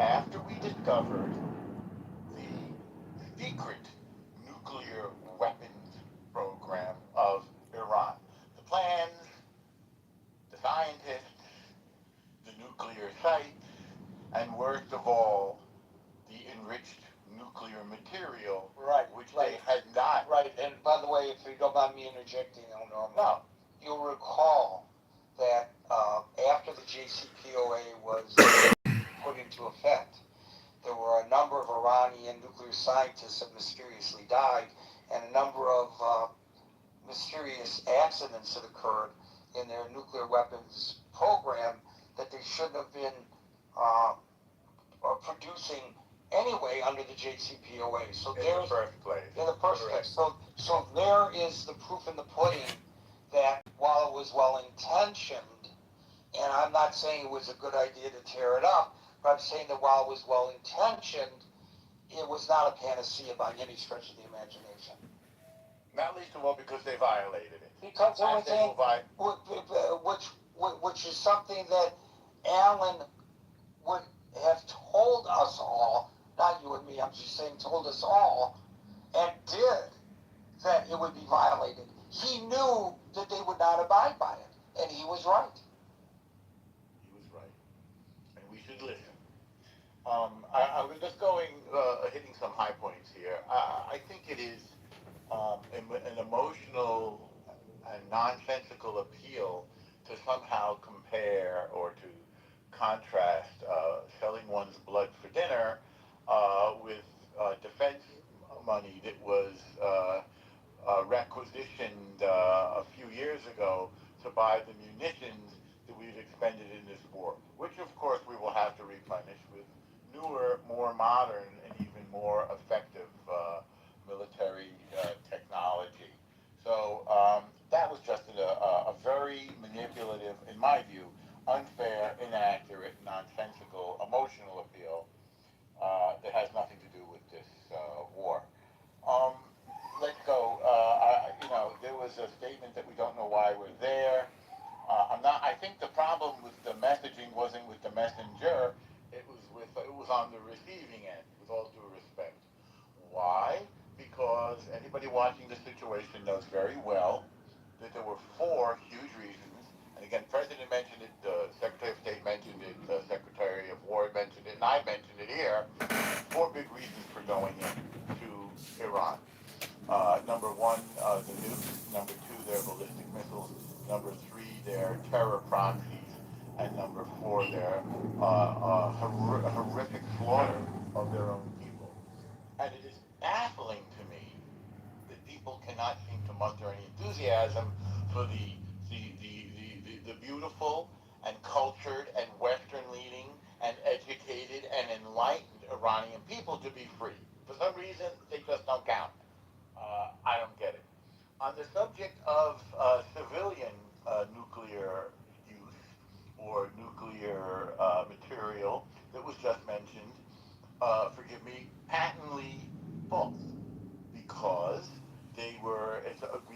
after we discovered the secret nuclear weapons program of Iran. The plans, the scientists, the nuclear sites, and worst of all, the enriched nuclear material, which they had not. Right, and by the way, if you don't mind me interjecting, No. you'll recall that after the JCPOA was put into effect, there were a number of Iranian nuclear scientists that mysteriously died, and a number of mysterious accidents that occurred in their nuclear weapons program that they shouldn't have been producing anyway under the JCPOA. So in the first place. In the first place. So there is the proof in the pudding that while it was well intentioned, and I'm not saying it was a good idea to tear it up, but I'm saying that while it was well intentioned, it was not a panacea by any stretch of the imagination. Not least of all because they violated it. Because everything, which is something that Alan would have told us all, not you and me, I'm just saying told us all, and did, that it would be violated. He knew that they would not abide by it, and he was right. He was right. And we should listen. I was just hitting some high points here. I think it is an emotional and nonsensical appeal to somehow compare or to contrast selling one's blood for dinner with defense money that was requisitioned a few years ago to buy the munitions that we've expended in this war, which of course we will have to replenish with newer, more modern, and even more effective military technology. So that was just a very manipulative, in my view, unfair, inaccurate, nonsensical, emotional appeal that has nothing to do with this war. Um, let's go. There was a statement that we don't know why we're there. I'm not. I think the problem with the messaging wasn't with the messenger. It was on the receiving end. With all due respect, why? Because anybody watching the situation knows very well that there were four huge reasons. And again, President mentioned it, Secretary of State mentioned it, Secretary of War mentioned it, and I mentioned it here. Four big reasons for going into Iran. Number one, the nukes. Number two, their ballistic missiles. Number three, their terror proxies. And number four, their horrific slaughter of their own people. And it is baffling to me that people cannot seem to muster any enthusiasm for the beautiful and cultured and Western-leaning and educated and enlightened Iranian people to be free. For some reason, they just don't count. I don't get it. On the subject of civilian nuclear use or nuclear material that was just mentioned, forgive me, patently false. Because they were,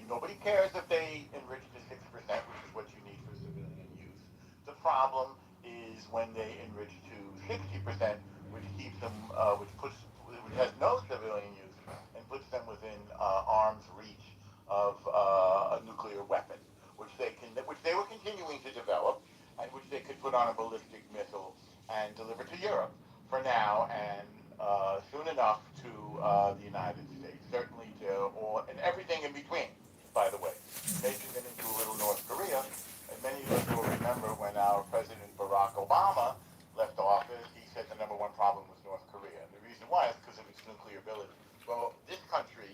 nobody cares if they enrich to 6%, which is what you need for civilian use. The problem is when they enrich to 60%, which keeps them, which has no civilian use and puts them within arm's reach of a nuclear weapon, which they were continuing to develop, and which they could put on a ballistic missile and deliver to Europe for now and soon enough to the United States, certainly and everything in between, by the way, making them into a little North Korea. And many of us will remember when our President Barack Obama left office, he said the number one problem was North Korea. And the reason why is because of its nuclear ability. Well, this country,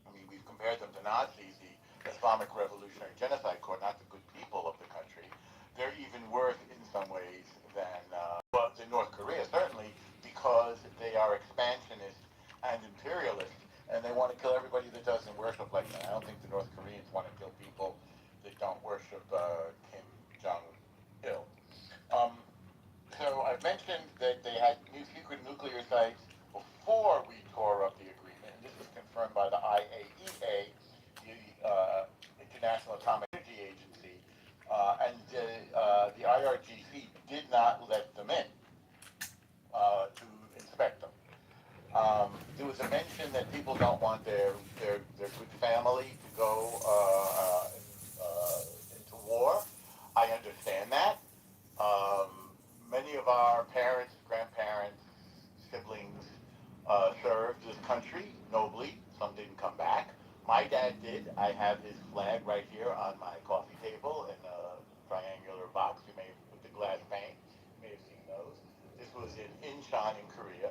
I mean, we've compared them to Nazis, the Islamic Revolutionary Genocide Corps, not the good people of the country. They're even worse in some ways than North Korea, certainly, because they are expansionist and imperialist, and they want to kill everybody that doesn't worship like that. I don't think the North Koreans want to kill people that don't worship Kim Jong-il. Um, so I mentioned that they had secret nuclear sites before we tore up the agreement, and this was confirmed by the IAEA, the International Atomic Energy Agency, and the IRGC did not let them in to inspect them. There was a mention that people don't want their good family to go into war. I understand that. Many of our parents, grandparents, siblings served this country nobly. Some didn't come back. My dad did. I have his flag right here on my coffee table in a triangular box. You may, with the glass pane, you may have seen those. This was in Incheon in Korea.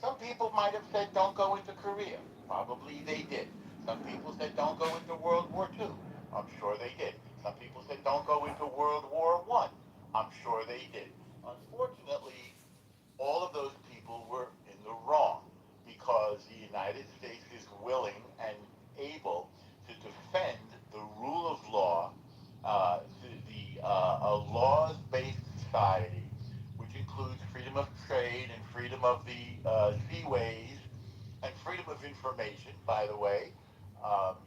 Some people might have said don't go into Korea. Probably they did. Some people said don't go into World War II. I'm sure they did. Some people said don't go into World War I. I'm sure they did. Unfortunately, all of those people were in the wrong because the United States is willing and able to defend the rule of law, a laws-based society, which includes freedom of trade and freedom of the seaways and freedom of information, by the way.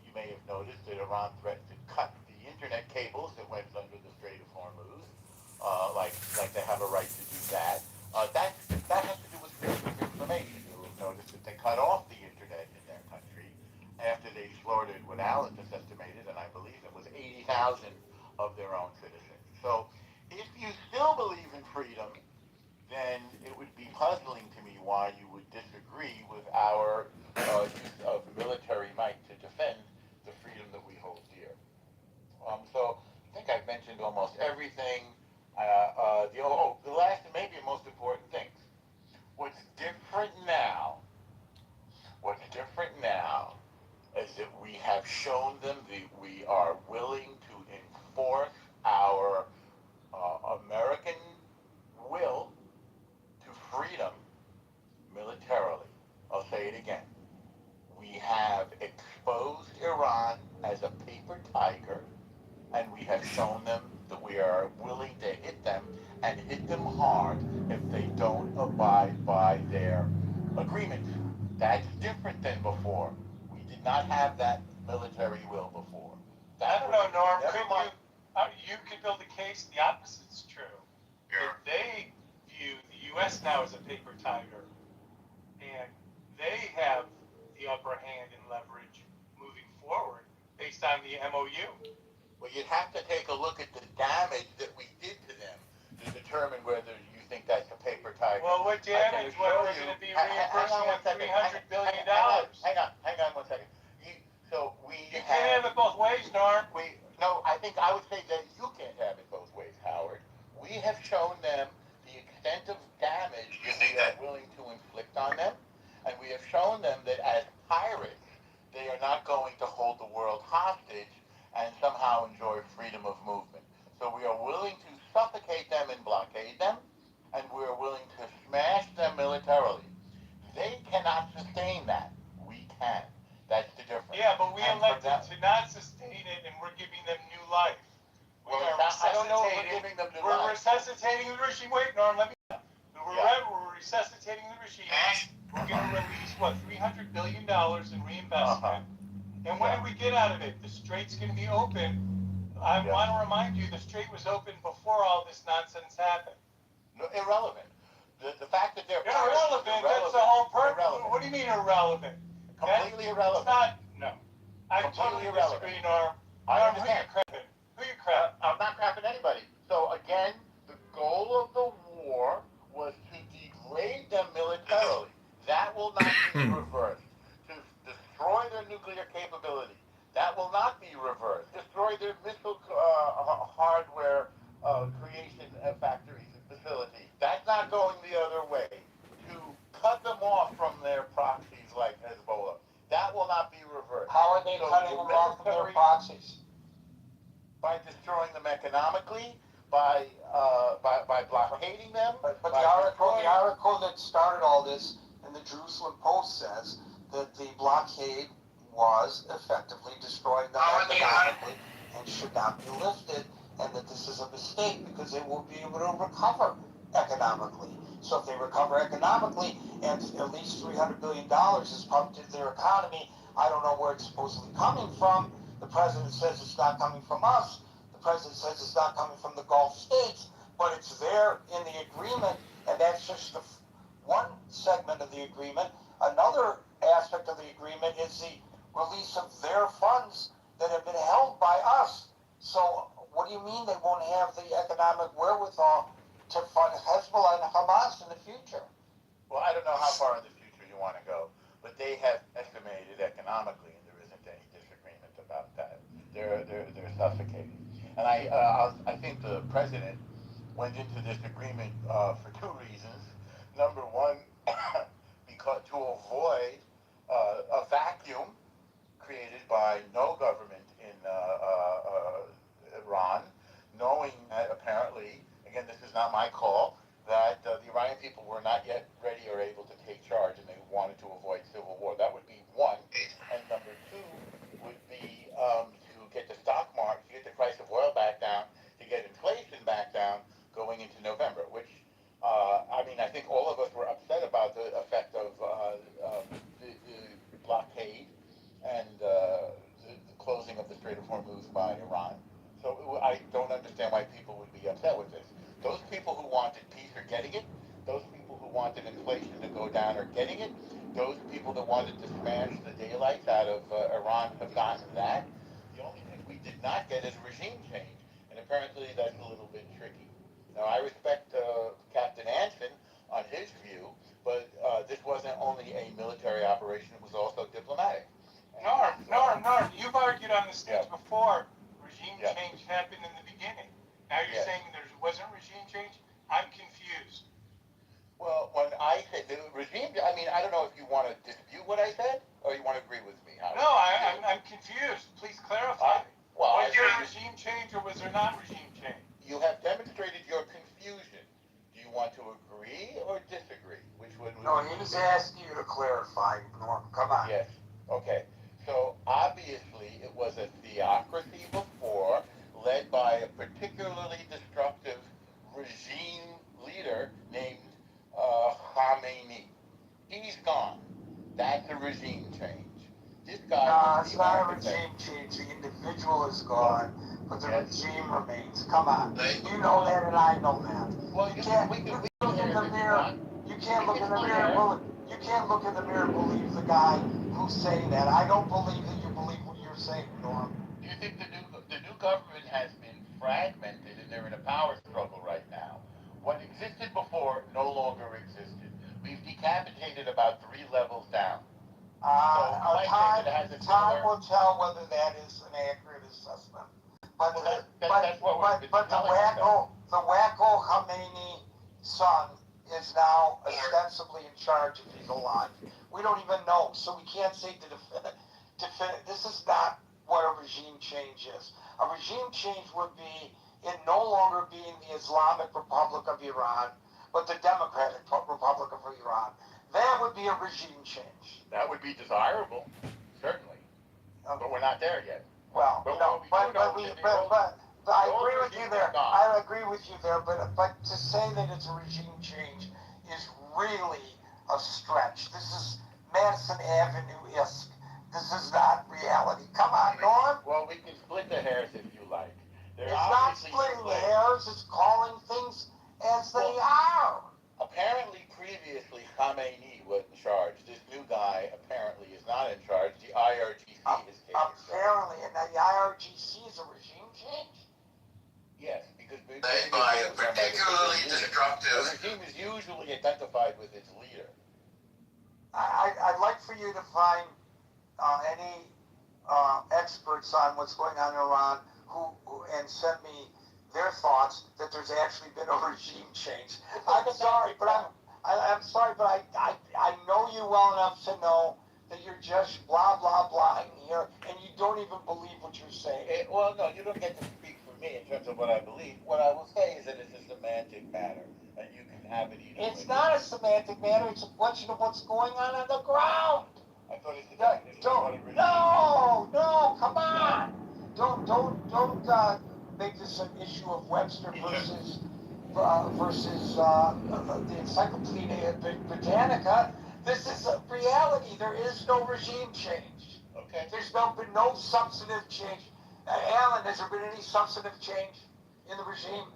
You may have noticed that Iran threatened to cut the internet cables that went under the Strait of Hormuz, like they have a right to do that. That has to do with freedom of information. You'll notice that they cut off the internet in their country after they slaughtered what Alice has estimated, and I believe it was 80,000 of their own citizens. So if you still believe in freedom, then it would be puzzling to me why you would disagree with our use of military might to defend the freedom that we hold dear. different now is that we have shown them that we are willing to enforce our American will to freedom militarily. I'll say it again. We have exposed Iran as a paper tiger, and we have shown them that we are willing to hit them and hit them hard if they don't abide by their agreements. That's different than before. We did not have that military will before. I don't know, Norm. You could build a case the opposite's true. That they view the U.S. now as a paper tiger, and they have the upper hand in leverage moving forward based on the MOU. Well, you'd have to take a look at the damage that we did to them to determine whether you think that's a paper tiger. Well, what damage when we're going to be reimbursing them $300 billion? Hang on 1 second. You can't have it both ways, Norm. No, I think I would say that you can't have it both ways, Howard. We have shown them the extent of damage that we are willing to inflict on them, and we have shown them that as pirates, they are not going to hold the world hostage and somehow enjoy freedom of movement. So we are willing to suffocate them and blockade them, and we are willing to smash them militarily. They cannot sustain that. We can. That's the difference. Yeah, but we elected to not sustain it, and we're giving them new life. I don't know if we're giving them new life. We're resuscitating the regime. Wait, Norm, let me. We're resuscitating the regime. We're going to release, $300 billion in reinvestment. And when do we get out of it? The strait's going to be open. I want to remind you, the strait was open before all this nonsense happened. No, irrelevant. The fact that they're irrelevant. That's the whole purpose. What do you mean irrelevant? Completely irrelevant. It's not. No. I totally disagree, Norm. I Norm, understand. who you crapping? I'm not crapping anybody. So again, the goal of the war was to degrade them militarily. That will not be reversed. To destroy their nuclear capability. That will not be reversed. Destroy their missile hardware creation factories and facilities. That's not going the other way. To cut them off from their proxies like Hezbollah. That will not be reversed. How are they cutting them off from their proxies? By destroying them economically, by blockading them. But the article that started all this in the Jerusalem Post says that the blockade was effectively destroying them economically and should not be lifted, and that this is a mistake because they won't be able to recover economically. So if they recover economically and at least $300 billion is pumped into their economy, I don't know where it's supposedly coming from. The president says it's not coming from us. The president says it's not coming from the Gulf states, but it's there in the agreement, and that's just the one segment of the agreement. Another aspect of the agreement is the release of their funds that have been held by us. So what do you mean they won't have the economic wherewithal to fund Hezbollah and Hamas in the future? Well, I don't know how far in the future you want to go, but they have estimated economically, and there isn't any disagreement about that. They're suffocating. And I think the president went into this agreement for two reasons. Number one, because to avoid a vacuum created by no government in Iran, knowing that apparently, again, this is not my call, that the Iranian people were not yet ready or able to take charge, and they wanted to avoid civil war. That would be one. And number two would be to get the stock market, to get the price of oil back down, to get inflation back down going into November, which, I think all of us were upset about the effect of the blockade and the closing of the Strait of Hormuz by Iran. So I don't understand why people would be upset with this. Those people who wanted peace are getting it. Those people who wanted inflation to go down are getting it. Those people that wanted to smash the daylights out of Iran have gotten that. The only thing we did not get is regime change, and apparently that's a little bit tricky. Now, I respect Captain Anson on his view, but this wasn't only a military operation, it was also diplomatic. Norm, you've argued on the stage before. Regime change happened in the beginning. Now you're saying there wasn't regime change? I'm confused. Well, when I said the regime, I don't know if you want to dispute what I said, or clarify, Norm. Come on. Yes. Okay. So obviously it was a theocracy before, led by a particularly destructive regime leader named Khamenei. He's gone. That's a regime change. This guy was It's the not a architect. regime change. The individual is gone, but the Yes. regime remains. Come on. You know that and I know that. Well, You can't we can look in the if you mirror. want. You can't look in the split mirror. hairs. You can't look in the mirror and believe the guy who's saying that. I don't believe that you believe what you're saying, Norm. Do you think the new government has been fragmented and they're in a power struggle right now? What existed before no longer existed. We've decapitated about 3 levels down. Time will tell whether that is an accurate assessment. But that's what we've been telling ourselves. the wacko Khamenei son is now ostensibly in charge if he's alive. We don't even know, so we can't say this is not what a regime change is. A regime change would be it no longer being the Islamic Republic of Iran, but the Democratic Republic of Iran. That would be a regime change. That would be desirable, certainly. But we're not there yet. Well, but I agree with you there. I agree with you there, but to say that it's a regime change is really a stretch. This is Madison Avenue-esque. This is not reality. Come on, Norm. Well, we can split the hairs if you like. It's not splitting the hairs. It's calling things as they are. Apparently, previously, Khamenei was in charge. This new guy apparently is not in charge. The IRGC is taking apparently, and the IRGC is a regime change? Yes, because led by a particularly destructive. The regime is usually identified with its leader. I'd like for you to find any experts on what's going on in Iran and send me their thoughts that there's actually been a regime change. I'm sorry, but I know you well enough to know that you're just blah blah blah here, and you don't even believe what you're saying. Well, no, you don't get to speak for me in terms of what I believe. What I will say is that it's a semantic matter, and you can have it either way. It's not a semantic matter. It's a question of what's going on the ground. I thought it's the definition of what a regime. No, come on. Don't make this an issue of Webster versus the Encyclopedia Britannica. This is a reality. There is no regime change. Okay. There's been no substantive change. Alan, has there been any substantive change in the regime?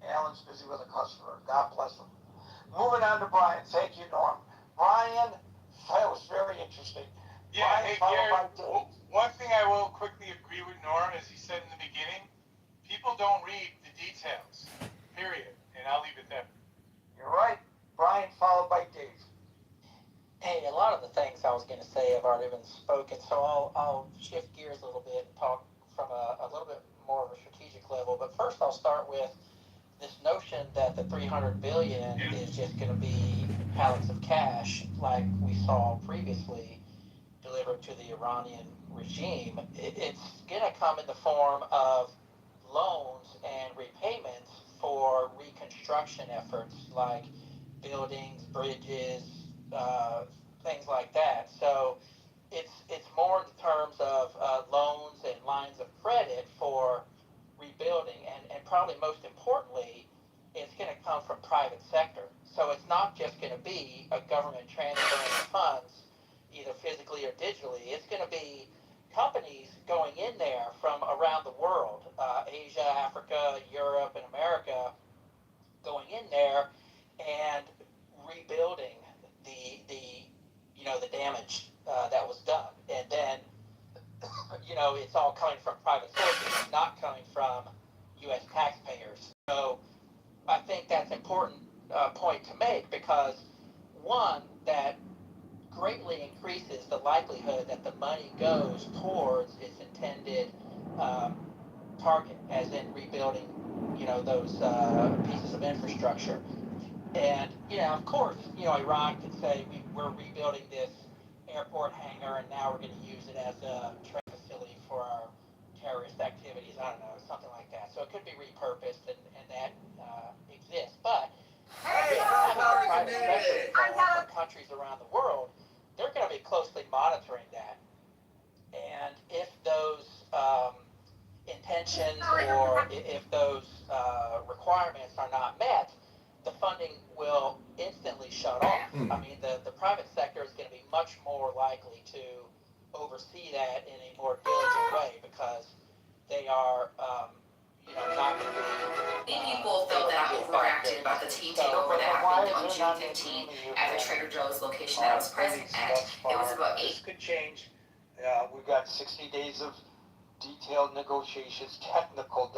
Alan's busy with a customer. God bless him. Moving on to Brian. Thank you, Norm. Brian, that was very interesting. Yeah, Brian, hey, Gary, one thing I will quickly agree with Norm, as he said in the beginning, people don't read the details, period. And I'll leave it there. You're right. Brian, followed by Dave. Hey, a lot of the things I was going to say have already been spoken, so I'll shift gears a little bit and talk from a little bit more of a strategic level. But first, I'll start with this notion that the $300 billion is just going to be pallets of cash, like we saw previously delivered to the Iranian regime. It's going to come in the form of loans and repayments for reconstruction efforts like buildings, bridges, things like that. So it's more in terms of loans and lines of credit for rebuilding, and probably most importantly, it's going to come from private sector. So it's not just going to be a government transferring funds, either physically or digitally. It's going to be companies going in there from around the world, Asia, Africa, Europe, and America, going in there and rebuilding the damage that was done. And then, it's all coming from private sources, not coming from U.S. taxpayers. So I think that's an important point to make, because one, that greatly increases the likelihood that the money goes towards its intended target, as in rebuilding, those pieces of infrastructure. And, of course, Iran could say we're rebuilding this airport hangar and now we're going to use it as a training facility for our terrorist activities. I don't know, something like that. So it could be repurposed and that exists. But private sector involved from countries around the world, they're going to be closely monitoring that. And if those intentions or if those requirements are not met, the funding will instantly shut off. I mean, the private sector is going to be much more likely to oversee that in a more diligent way because they are, not going to be. Many people felt that I overreacted about the team takeover that happened on June 15th at the Trader Joe's location that I was present at. It was about 8. This could change. We've got 60 days of detailed negotiations, technical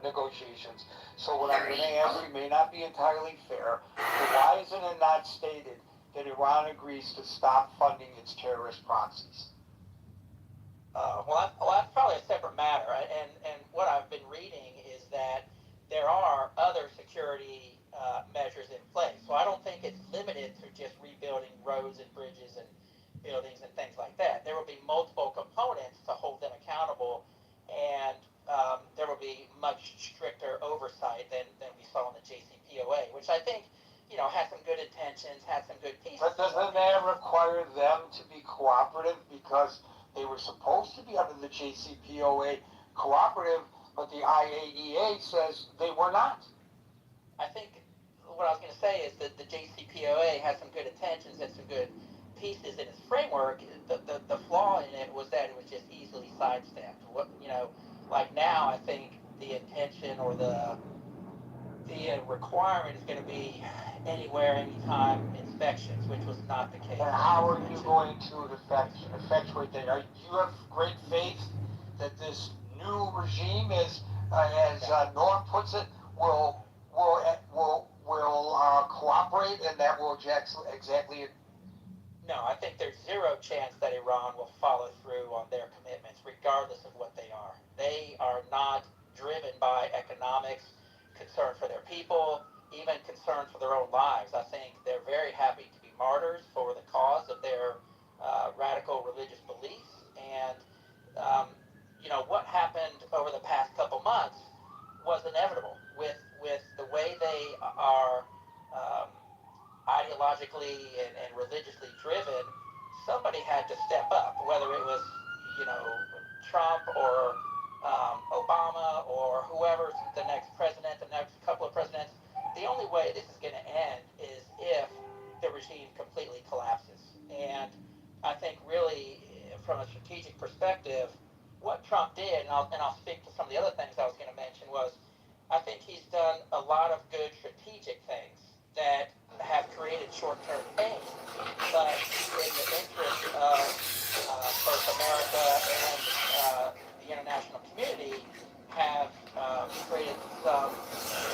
negotiations. So what I'm going to ask you may not be entirely fair, but why isn't it not stated that Iran agrees to stop funding its terrorist proxies? Well, that's probably a separate matter. And what I've been reading is that there are other security measures in place. So I don't think it's limited to just rebuilding roads and bridges and buildings and things like that. There will be multiple components to hold them accountable, and there will be much stricter oversight than we saw in the JCPOA, which I think, had some good intentions, had some good pieces. But doesn't that require them to be cooperative because they were supposed to be under the JCPOA cooperative, but the IAEA says they were not? I think what I was going to say is that the JCPOA has some good intentions and some good pieces in its framework. The flaw in it was that it was just easily sidestepped. Like now, I think the intention or the requirement is going to be anywhere, anytime inspections, which was not the case. And how are you going to effectuate that? You have great faith that this new regime is, as Norm puts it, will cooperate, and that will exactly. No, I think there's zero chance that Iran will follow through on their commitments, regardless of what they are. They are not driven by economics, concern for their people, even concern for their own lives. I think they're very happy to be martyrs for the cause of their radical religious beliefs. And, what happened over the past couple months was inevitable with the way they are ideologically and religiously driven. Somebody had to step up, whether it was, Trump or Obama or whoever's the next president, the next couple of presidents. The only way this is going to end is if the regime completely collapses. And I think really, from a strategic perspective, what Trump did, and I'll speak to some of the other things I was going to mention, was I think he's done a lot of good strategic things that have created short-term pain, but in the interest of both America and the international community, have created some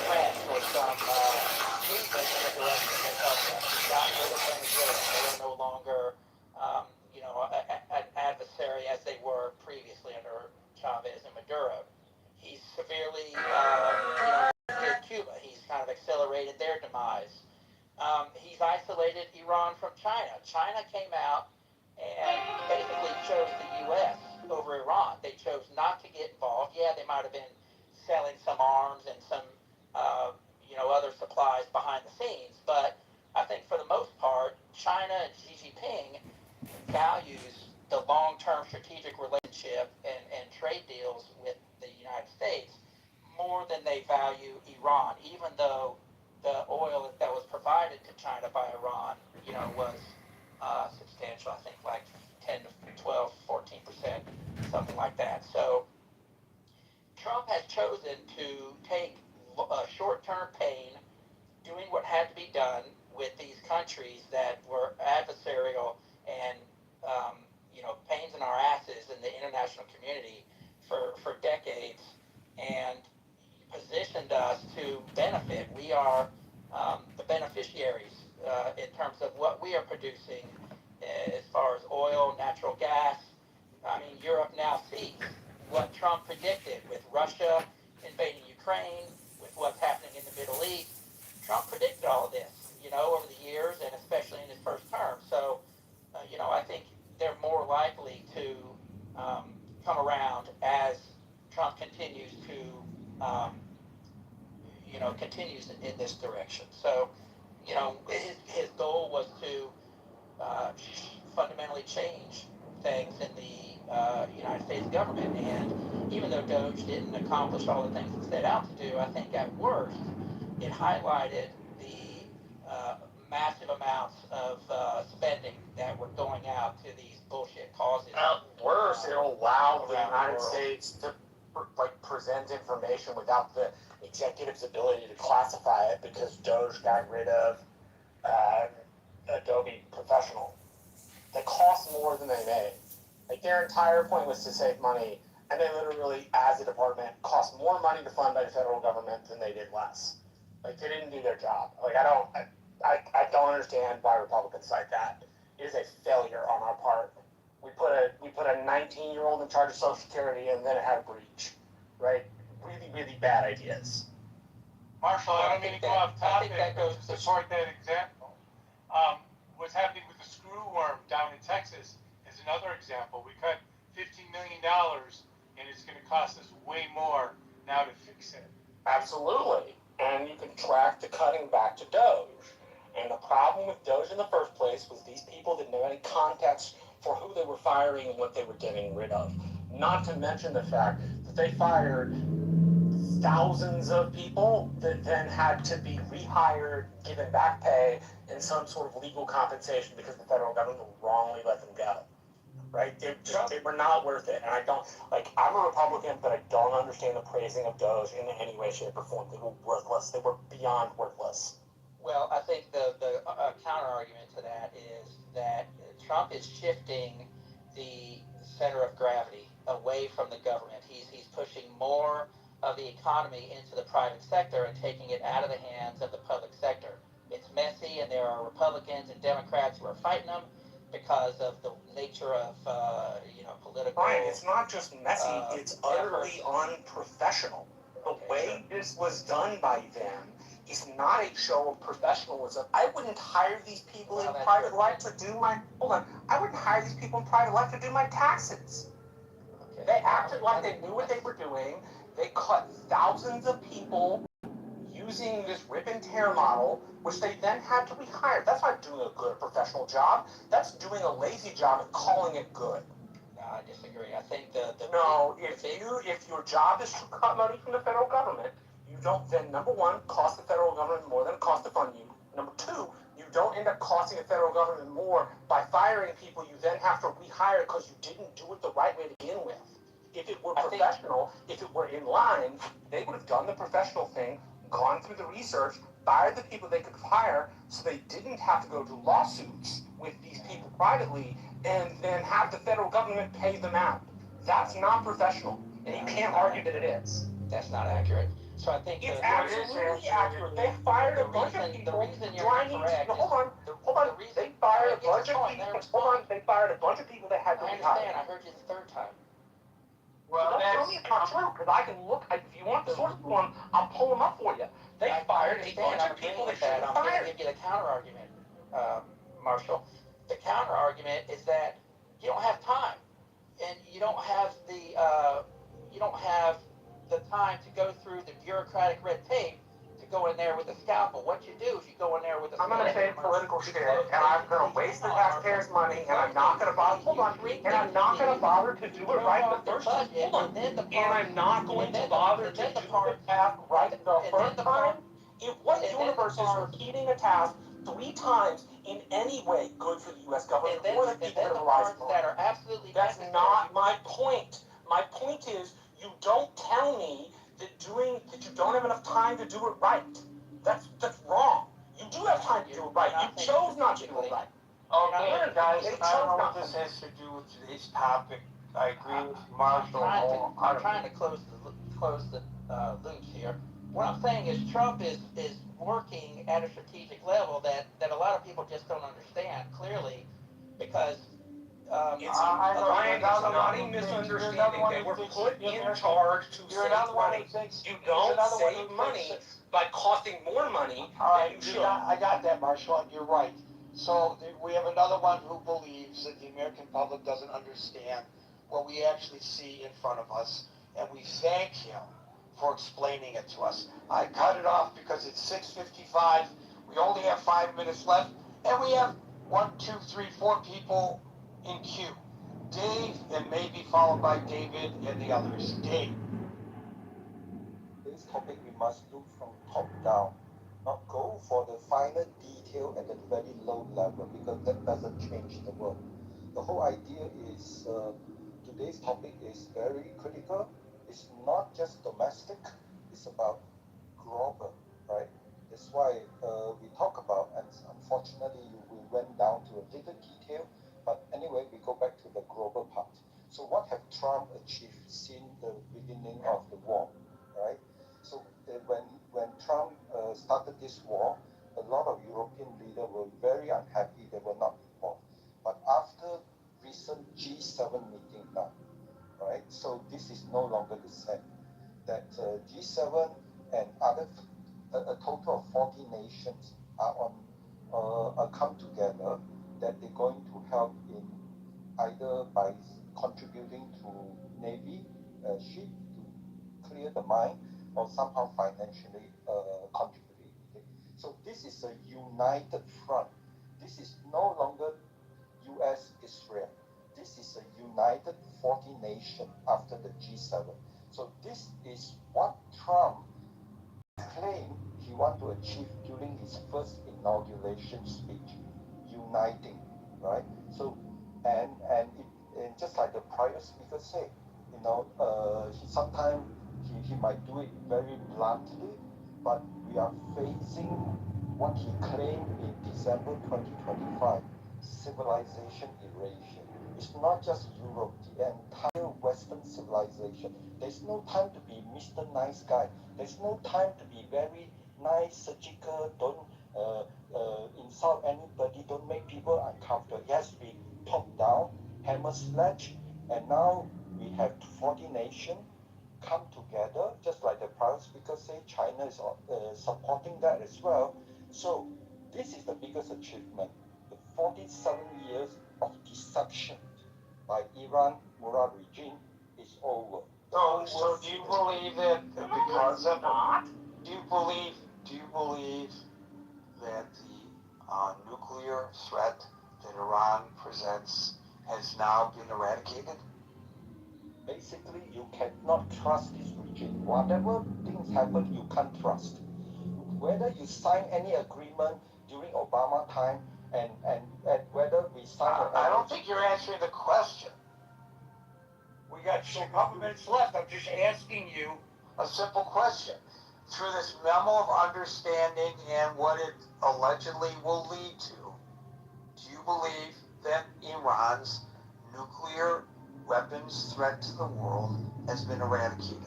trend or some movement in the direction that helps us. We've gotten rid of Venezuela. They are no longer, an adversary as they were previously under Chavez and Maduro. He's severely hit Cuba. He's kind of accelerated their demise. He's isolated Iran from China. China came out and basically chose the U.S. over Iran. They chose not to get involved. Yeah, they might have been selling some arms and some, other supplies behind the scenes, but I think for the most part, China and Xi Jinping values the long-term strategic relationship and trade deals with the United States more than they value Iran, even though the oil that was provided to China by Iran, was substantial. I think like 10 to 12, 14%, something like that. So Trump has chosen to take short-term pain, doing what had to be done with these countries that were adversarial and, pains in our asses in the international community for decades, and positioned us to benefit. We are the beneficiaries in terms of what we are producing as far as oil, natural gas. I mean, Europe now sees what Trump predicted with Russia invading Ukraine, with what's happening in the Middle East. Trump predicted all of this, over the years, and especially in his first term. So, I think they're more likely to come around as Trump continues to, continue continues in this direction. So, you know, his goal was to fundamentally change things in the United States government. And even though Doge didn't accomplish all the things it set out to do, I think at worst it highlighted the massive amounts of spending that were going out to these bullshit causes. At worst, it allowed the United States to present information without the executive's ability to classify it because Doge got rid of Adobe Professional. That cost more than they made. Like their entire point was to save money, and they literally, as a department, cost more money to fund by the federal government than they did less. Like they didn't do their job. Like I don't understand why Republicans cite that. It is a failure on our part. We put a 19-year-old in charge of Social Security, and then it had a breach. Right? Really, really bad ideas. Marshall, I don't mean to go off topic, that goes to support that example. What's happening with the screw worm down in Texas is another example. We cut $15 million, and it's going to cost us way more now to fix it. Absolutely. And you can track the cutting back to Doge. And the problem with Doge in the first place was these people didn't have any context for who they were firing and what they were getting rid of. Not to mention the fact that they fired thousands of people that then had to be rehired, given back pay, and some sort of legal compensation because the federal government wrongly let them go. Right? They were not worth it. And I'm a Republican, but I don't understand the praising of Doge in any way, shape, or form. They were worthless. They were beyond worthless. Well, I think the counter argument to that is that Trump is shifting the center of gravity away from the government. He's pushing more of the economy into the private sector and taking it out of the hands of the public sector. It's messy, and there are Republicans and Democrats who are fighting them because of the nature of political. Brian, it's not just messy; it's utterly unprofessional. The way this was done by them is not a show of professionalism. I wouldn't hire these people in private life to do my. Hold on, I wouldn't hire these people in private life to do my taxes. Okay. They acted like they knew what they were doing. They cut thousands of people using this rip and tear model, which they then had to rehire. That's not doing a good professional job. That's doing a lazy job and calling it good. No, I disagree. I think if your job is to cut money from the federal government, you don't then, number one, cost the federal government more than it costs to fund you. Number two, you don't end up costing the federal government more by firing people you then have to rehire because you didn't do it the right way to begin with. If it were professional, if it were in line, they would have done the professional thing, gone through the research, fired the people they could hire, so they didn't have to go to lawsuits with these people privately, and then have the federal government pay them out. That's not professional, and you can't argue that it is. That's not accurate. So I think it's absolutely accurate. They fired a bunch of people. Hold on. They fired a bunch of people. They fired a bunch of people that had to be hired. I heard you the third time. Well, that's not true, because I can look, if you want the source form, I'll pull them up for you. They fired a bunch of people that should have fired. I'm going to give you the counter-argument, Marshall. The counter-argument is that you don't have time, and you don't have the time to go through the bureaucratic red tape to go in there with a scalpel. What you do is you go in there with a I'm going to say political shit, and I'm going to waste the taxpayers' money, and I'm not going to bother, and I'm not going to bother to do it right the first time. And I'm not going to bother to do the task right the first time. If what universe is repeating a task 3 times in any way good for the U.S. government or the people that relies on it? That's not my point. My point is, you don't tell me that you don't have enough time to do it right. That's wrong. You do have time to do it right. You chose not to do it right. Okay, guys, I don't know what this has to do with today's topic. I agree with Marshall. I'm trying to close the loops here. What I'm saying is Trump is working at a strategic level that a lot of people just don't understand clearly, because Brian, it's not a misunderstanding. They were put in charge to save money. You don't save money by costing more money than you should. I got that, Marshall. You're right. So we have another one who believes that the American public doesn't understand what we actually see in front of us, and we thank him for explaining it to us. I cut it off because it's 6:55. We only have 5 minutes left, and we have 1, 2, 3, 4 people in queue. Dave, and maybe followed by David and the others. Dave. This topic we must look from top down, not go for the finer detail at a very low level, because that doesn't change the world. The whole idea is today's topic is very critical. It's not just domestic, it's about global, right? That's why we talk about, and unfortunately we went down to a little detail, but anyway, we go back to the global part. So what have Trump achieved since the beginning of the war, right? So when Trump started this war, a lot of European leaders were very unhappy they were not involved. But after recent G7 meeting now, right? So this is no longer the same. That G7 and other a total of 40 nations are come together that they're going to help in either by contributing to Navy ship to clear the mine or somehow financially contributing. Okay? So this is a united front. This is no longer U.S. Israel. This is a united 40 nation after the G7. So this is what Trump claimed he wanted to achieve during his first inauguration speech, uniting, right? So and just like the prior speaker said, you know, sometimes he might do it very bluntly, but we are facing what he claimed in December 2025, civilization erasure. It's not just Europe, the entire Western civilization. There's no time to be Mr. Nice Guy. There's no time to be very nice, surgical, don't insult anybody, don't make people uncomfortable. It has to be top down, hammer sledge, and now we have 40 nations come together, just like the prior speaker said, China is supporting that as well. So this is the biggest achievement. The 47 years of deception by Iran Murad regime is over. So do you believe that because of not? Do you believe that the nuclear threat that Iran presents has now been eradicated? Basically, you cannot trust this regime. Whatever things happen, you can't trust. Whether you sign any agreement during Obama time and whether we sign I don't think you're answering the question. We got a couple minutes left. I'm just asking you a simple question. Through this memo of understanding and what it allegedly will lead to, do you believe that Iran's nuclear weapons threat to the world has been eradicated?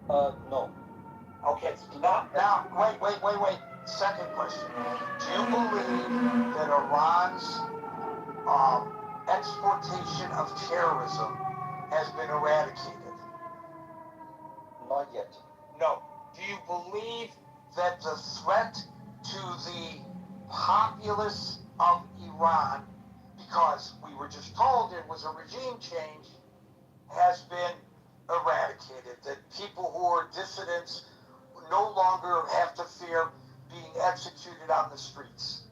No. Okay, now, wait. Second question. Do you believe that Iran's exportation of terrorism has been eradicated? Not yet. No. Do you believe that the threat to the populace of Iran, because we were just told it was a regime change, has been eradicated? That people who are dissidents no longer have to fear being executed on the streets?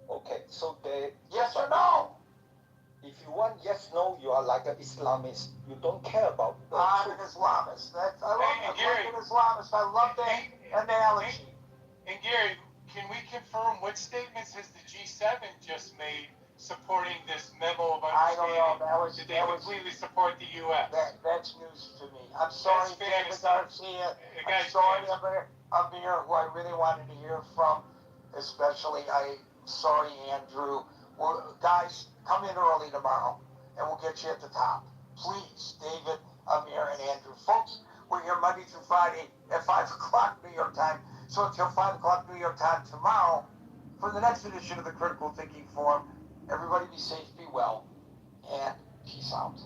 Okay, so they... Yes or no? If you want yes, no, you are like an Islamist. You don't care about the I'm truth. an Islamist. I love Gary, an Islamist. I love that analogy. And Gary, can we confirm what statements has the G7 just made supporting this memo of understanding? I don't know. Did they completely support the U.S.? That's news to me. I'm sorry, David Garcia. I'm sorry, Amir, who I really wanted to hear from. Especially, I'm sorry, Andrew. Guys, come in early tomorrow, and we'll get you at the top. Please, David, Amir, and Andrew. Folks, we're here Monday through Friday at 5 o'clock New York time. So until 5 o'clock New York time tomorrow, for the next edition of the Critical Thinking Forum, everybody be safe, be well, and peace out.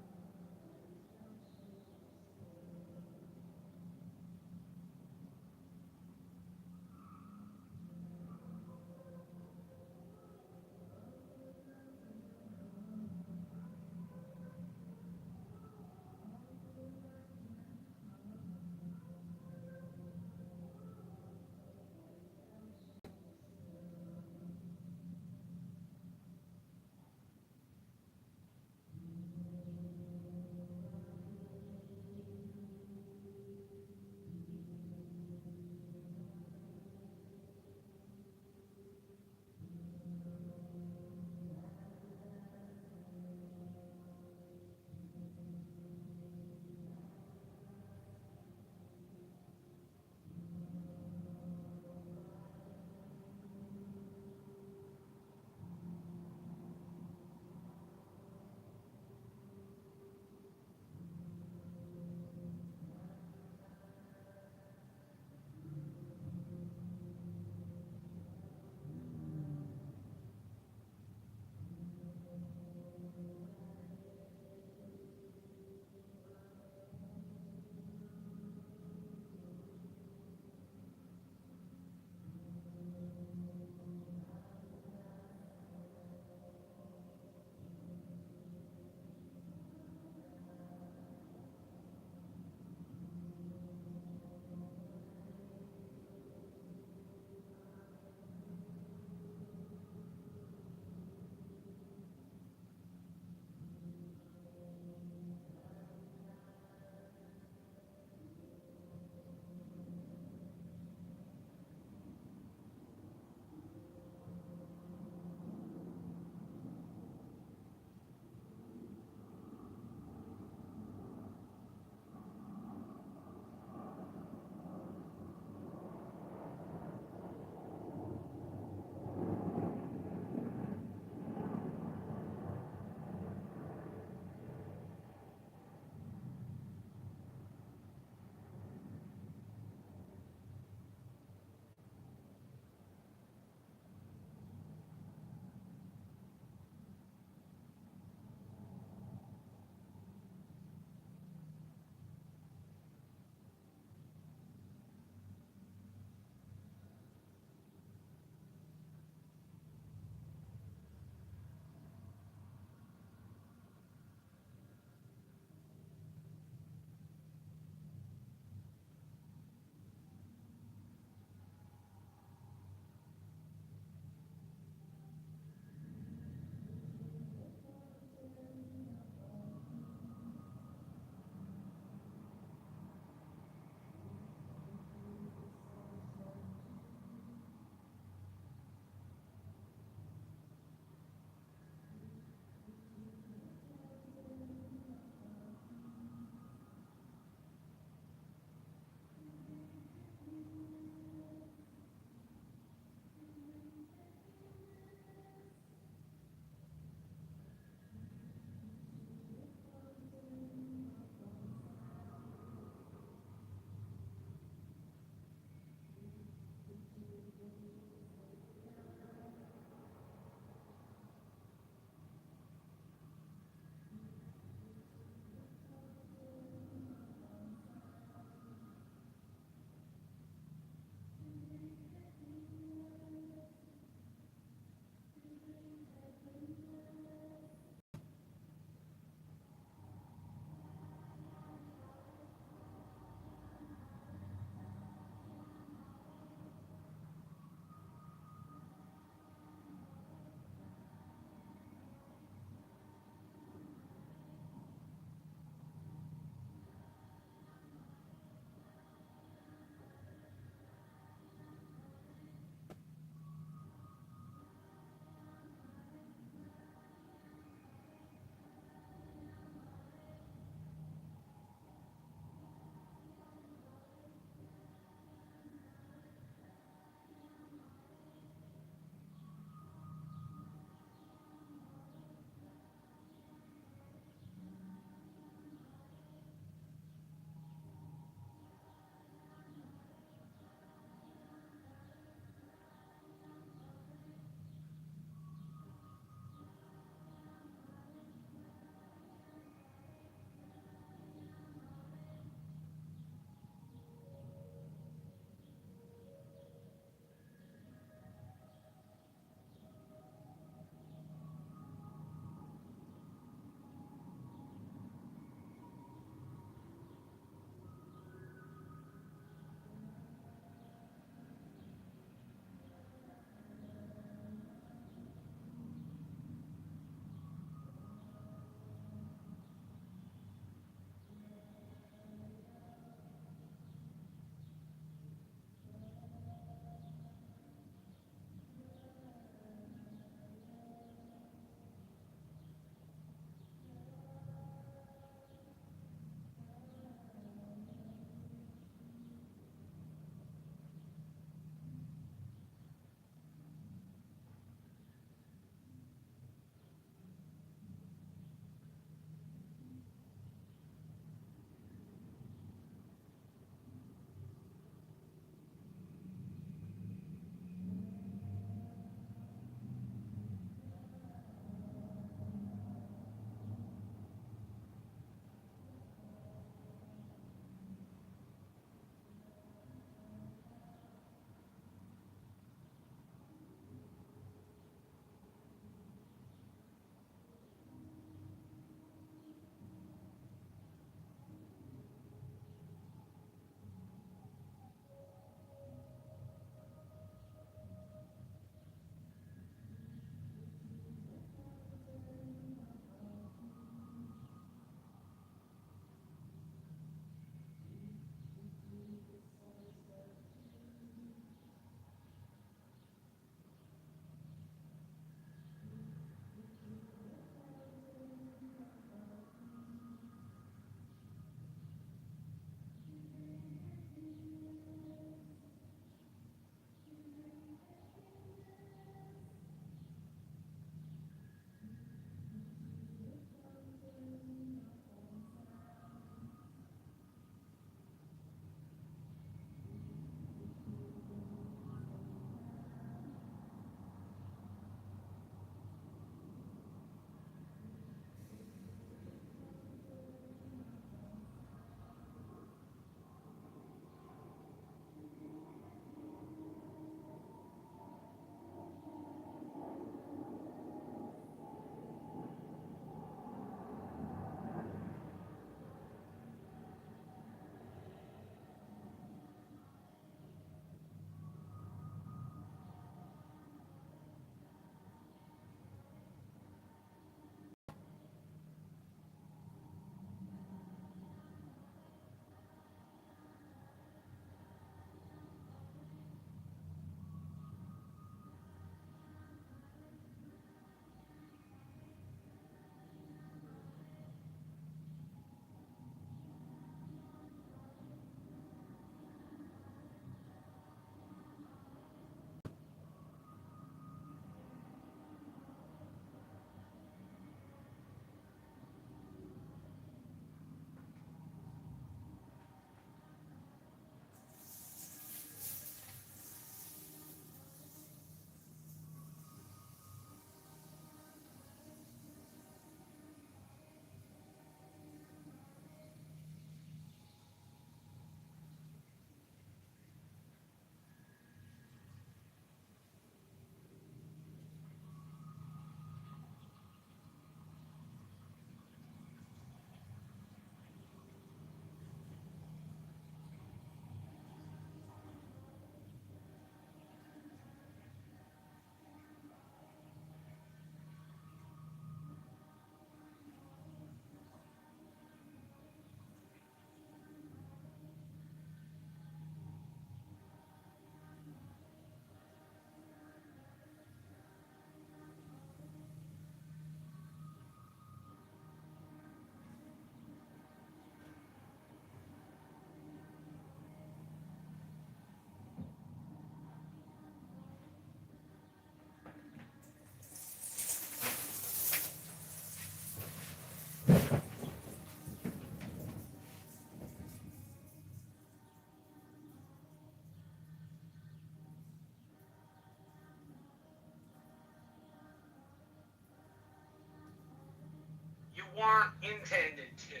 weren't intended to.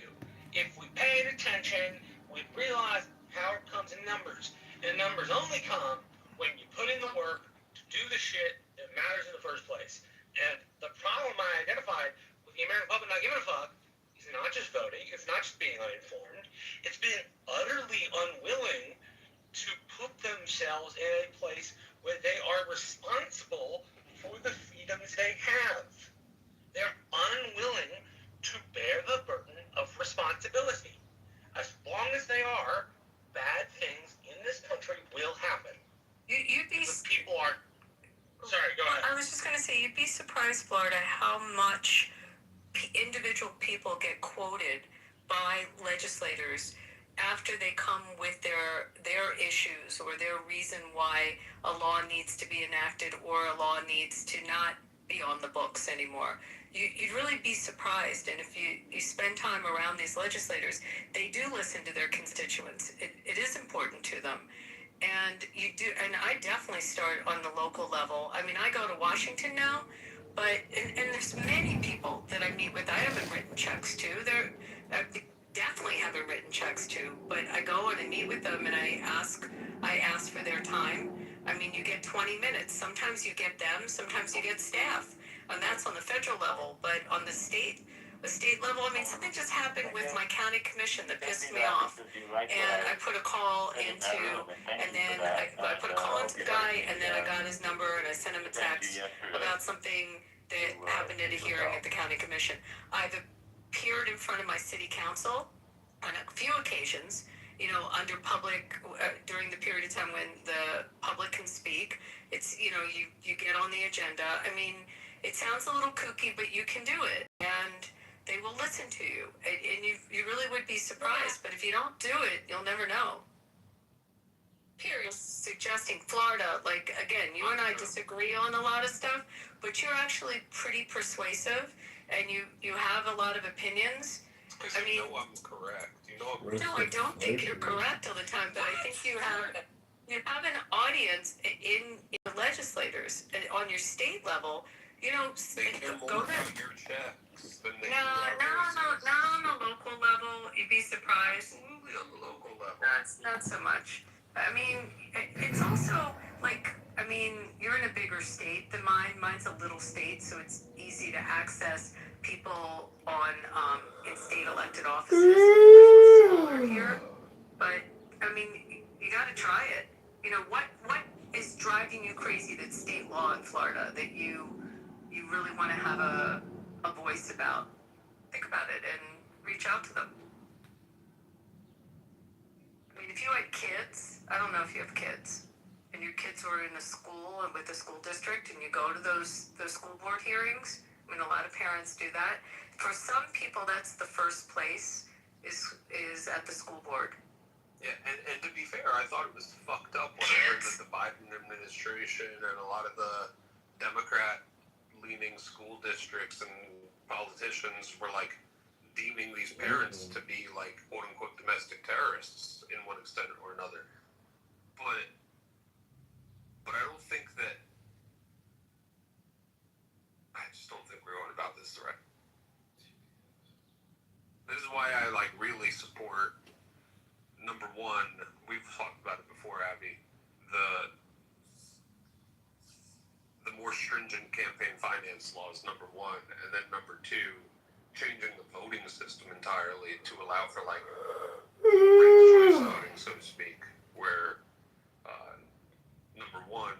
If we paid attention, we'd realize power comes in numbers. And numbers only come when you put in the work to do the shit that matters in the first place. And the problem I identified with the American public not giving a fuck is not just voting, it's not just being uninformed, it's being utterly unwilling to put themselves in a place where they are responsible for the freedoms they have. They're unwilling to bear the burden of responsibility. As long as they are, bad things in this country will happen. You'd be. The people are. Sorry, go ahead. I was just going to say, you'd be surprised, Florida, how much individual people get quoted by legislators after they come with their issues or their reason why a law needs to be enacted or a law needs to not be on the books anymore. You'd really be surprised. And if you spend time around these legislators, they do listen to their constituents. It is important to them. And you do, and I definitely start on the local level. I mean, I go to Washington now, but and there's many people that I meet with I haven't written checks to. I definitely haven't written checks to, but I go and I meet with them and I ask for their time. I mean, you get 20 minutes. Sometimes you get them, sometimes you get staff. And that's on the federal level, but on the state level, I mean, something just happened with my county commission that pissed me off. And I put a call into, and then I put a call into the guy, and then I got his number, and I sent him a text about something that happened at a hearing at the county commission. I've appeared in front of my city council on a few occasions, you know, under public, during the period of time when the public can speak. It's, you know, you get on the agenda. I mean, it sounds a little kooky, but you can do it, and they will listen to you, and you really would be surprised. But if you don't do it, you'll never know. Period. Suggesting Florida, like, again, you and I disagree on a lot of stuff, but you're actually pretty persuasive, and you have a lot of opinions. I mean, you know I'm correct. You know I'm no, I don't think you're correct all the time, but I think you have an audience in legislators on your state level. You know, they care more about your checks than they not on the local level. You'd be surprised. Absolutely on the local level. Not so much. I mean, it's also like, I mean, you're in a bigger state than mine. Mine's a little state, so it's easy to access people on in state elected offices. It's smaller here, but I mean, you got to try it. You know, what is driving you crazy? That's state law in Florida that you really want to have a voice about. Think about it and reach out to them. I mean, if you had kids, I don't know if you have kids, and your kids were in a school and with the school district, and you go to those school board hearings. I mean, a lot of parents do that. For some people, that's the first place is at the school board. Yeah, and to be fair, I thought it was fucked up when I heard that the Biden administration and a lot of the Democrat-leaning school districts and politicians were like deeming these parents to be like quote-unquote domestic terrorists in one extent or another. But I don't think that, I just don't think we're going about this the right. This is why I like really support, number one, we've talked about it before, Abby, the more stringent campaign finance laws, number one, and then number two, changing the voting system entirely to allow for like ranked choice voting, so to speak, where number one,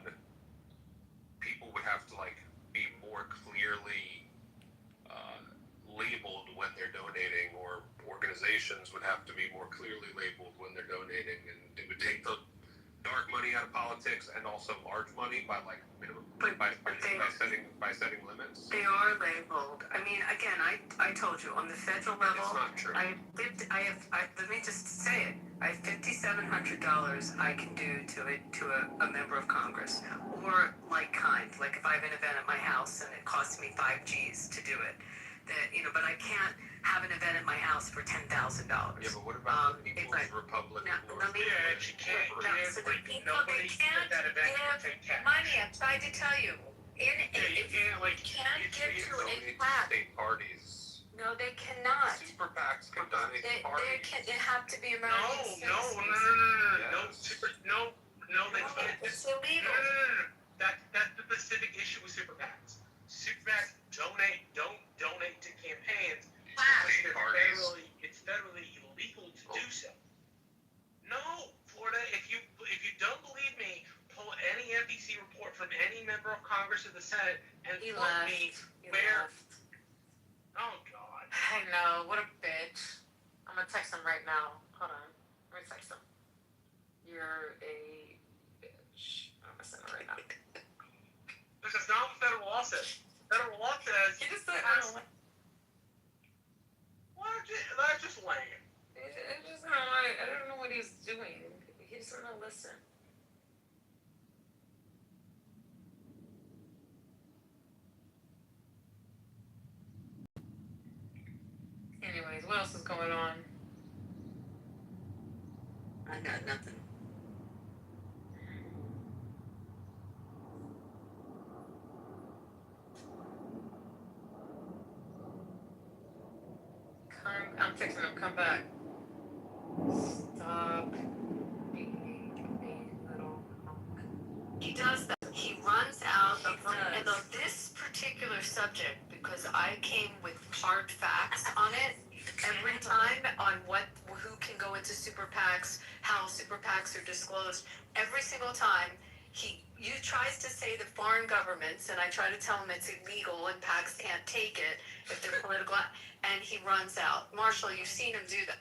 people would have to like be more clearly labeled when they're donating, or organizations would have to be more clearly labeled when they're donating, and it would take the dark money out of politics and also large money by like minimum by setting limits. They are labeled. I mean, again, I told you on the federal level. It's not true. Let me just say it. I have $5,700 I can do to a member of Congress, or like if I have an event at my house and it costs me 5 G's to do it. That, you know, but I can't have an event at my house for $10,000. Yeah, but what about the People's Republic of North Carolina? You can't give nobody at that event can take cash. Money, I tried to tell you. If you can't get to a class. State parties. No, they cannot. Super PACs can donate to parties. They have to be American citizens. No, they can't. It's illegal. No. That's the specific issue with super PACs. Super PACs don't donate to campaigns because it's federally illegal to do so. No, Florida, if you don't believe me, pull any NBC report from any member of Congress or the Senate and He quote left. me He where. left. Oh God. I know. What a bitch. I'm gonna text him right now. Hold on. Let me text him. You're a bitch. I'm gonna send it right now. This is not what federal law says. Federal law says. He just said, I don't know. That's just lame. I don't know what he's doing. He doesn't know listen. Anyways, what else is going on? I got nothing. I'm texting him, come back. Stop being a little punk. He does that. He runs out of and on this particular subject, because I came with hard facts on it every time on who can go into super PACs, how super PACs are disclosed. Every single time he tries to say the foreign governments, and I try to tell him it's illegal and PACs can't take it if they're political, and he runs out. Marshall, you've seen him do that.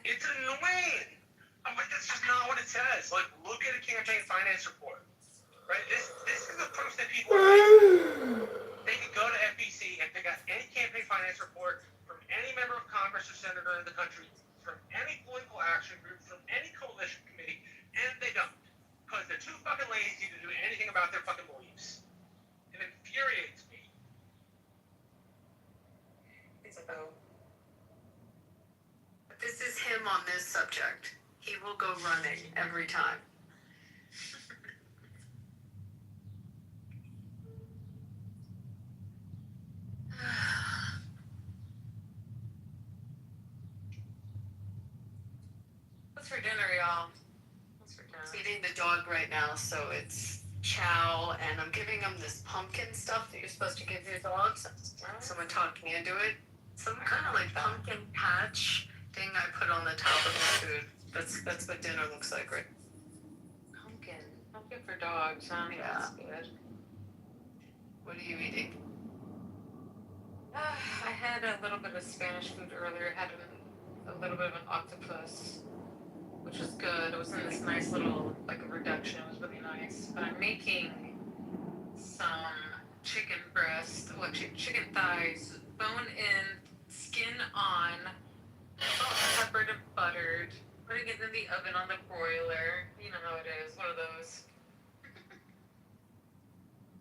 It's annoying. I'm like, that's just not what it says. Like, look at a campaign finance report. Right? This is the proof that people are like, they can go to FBC and pick out any campaign finance report from any member of Congress or senator in the country, from any political action group, from any coalition committee, and they don't. Because they're too fucking lazy to do anything about their fucking beliefs. It infuriates me. This is him on this subject. He will go running every time. What's for dinner, y'all? What's for dinner? I'm feeding the dog right now, so it's chow, and I'm giving him this pumpkin stuff that you're supposed to give your dogs. Someone talked me into it. Some kind of like pumpkin patch thing I put on the top of the food. That's what dinner looks like, right? Pumpkin for dogs, huh? Yeah. That's good. What are you eating? I had a little bit of Spanish food earlier. Had a little bit of an octopus, which was good. It was in this nice little, like a reduction. It was really nice. But I'm making some chicken breast, chicken thighs, bone in, skin on, salt and peppered and buttered, putting it in the oven on the broiler. You know how it is, one of those.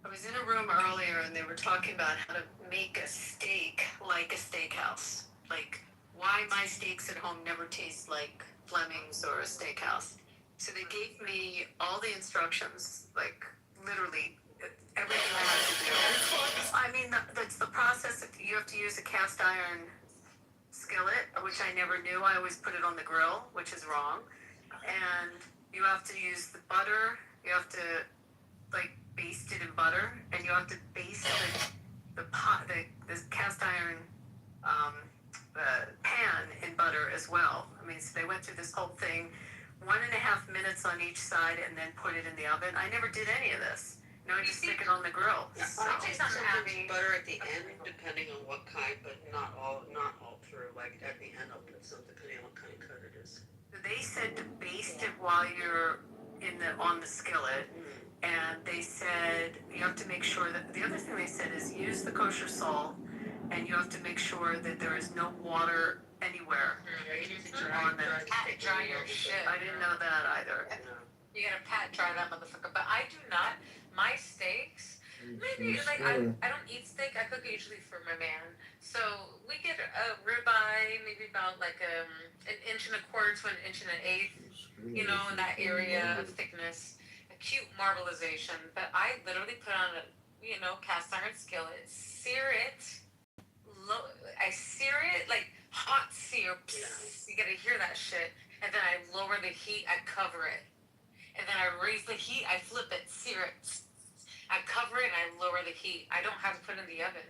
I was in a room earlier and they were talking about how to make a steak like a steakhouse. Like, why my steaks at home never taste like Fleming's or a steakhouse. So they gave me all the instructions, like literally everything I have to do. I mean, that's the process. You have to use a cast iron skillet, which I never knew. I always put it on the grill, which is wrong. And you have to use the butter. You have to like baste it in butter, and you have to baste the cast iron pan in butter as well. I mean, so they went through this whole thing, 1.5 minutes on each side, and then put it in the oven. I never did any of this. No, I just stick it on the grill. So Sometimes butter at the end, depending on what kind, but not all through. Like at the end, I'll put some depending on what kind of cut it is. They said to baste it while you're on the skillet. And they said you have to make sure that the other thing they said is use the kosher salt, and you have to make sure that there is no water anywhere. Yeah, you need to dry your shit. I didn't know that either. You gotta pat dry that motherfucker. But I do not. My steaks, maybe like I don't eat steak. I cook usually for my man. So we get a ribeye, maybe about like an 1.25 to 1.125 inches, you know, in that area of thickness. Cute marbleization, but I literally put on a cast iron skillet, sear it, I sear it like hot sear. You gotta hear that shit. And then I lower the heat. I cover it. And then I raise the heat. I flip it, sear it. I cover it and I lower the heat. I don't have to put it in the oven.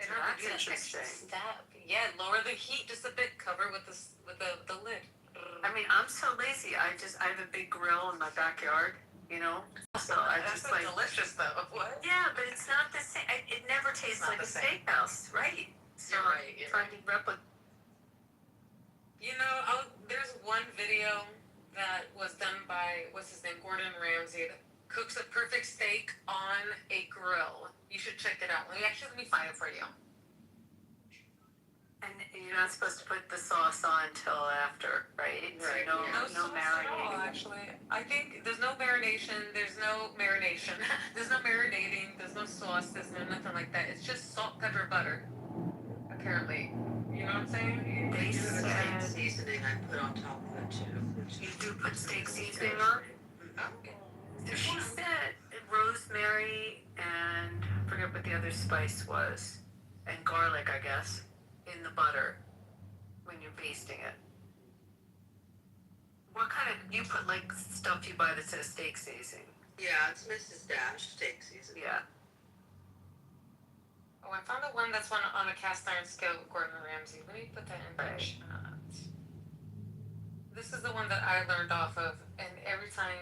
I don't have to do that extra step. Yeah, lower the heat just a bit. Cover with the lid. I mean, I'm so lazy. I have a big grill in my backyard, you know. So I just like delicious though. What? Yeah, but it's not the same. It never tastes like a steakhouse, right? So You're right. You're trying to replicate. You know, there's one video that was done by what's his name, Gordon Ramsay, that cooks a perfect steak on a grill. You should check it out. Let me find it for you. And you're not supposed to put the sauce on until after, right? So Right. no sauce at all, marinating. actually. I think there's no marination. There's no marination. There's no marinating. There's no sauce. There's no nothing like that. It's just salt, pepper, butter. Apparently. You know what I'm saying? They The steak said seasoning I put on top of it too. you do put steak seasoning on. Okay. So she said rosemary and I forget what the other spice was, and garlic, I guess, in the butter when you're basting it. What kind of you put like stuff you buy that says steak seasoning? Yeah, it's Mrs. Dash steak seasoning. Yeah. Oh, I found the one that's on a cast iron skillet with Gordon Ramsay. Let me put that in the chat. This is the one that I learned off of, and every time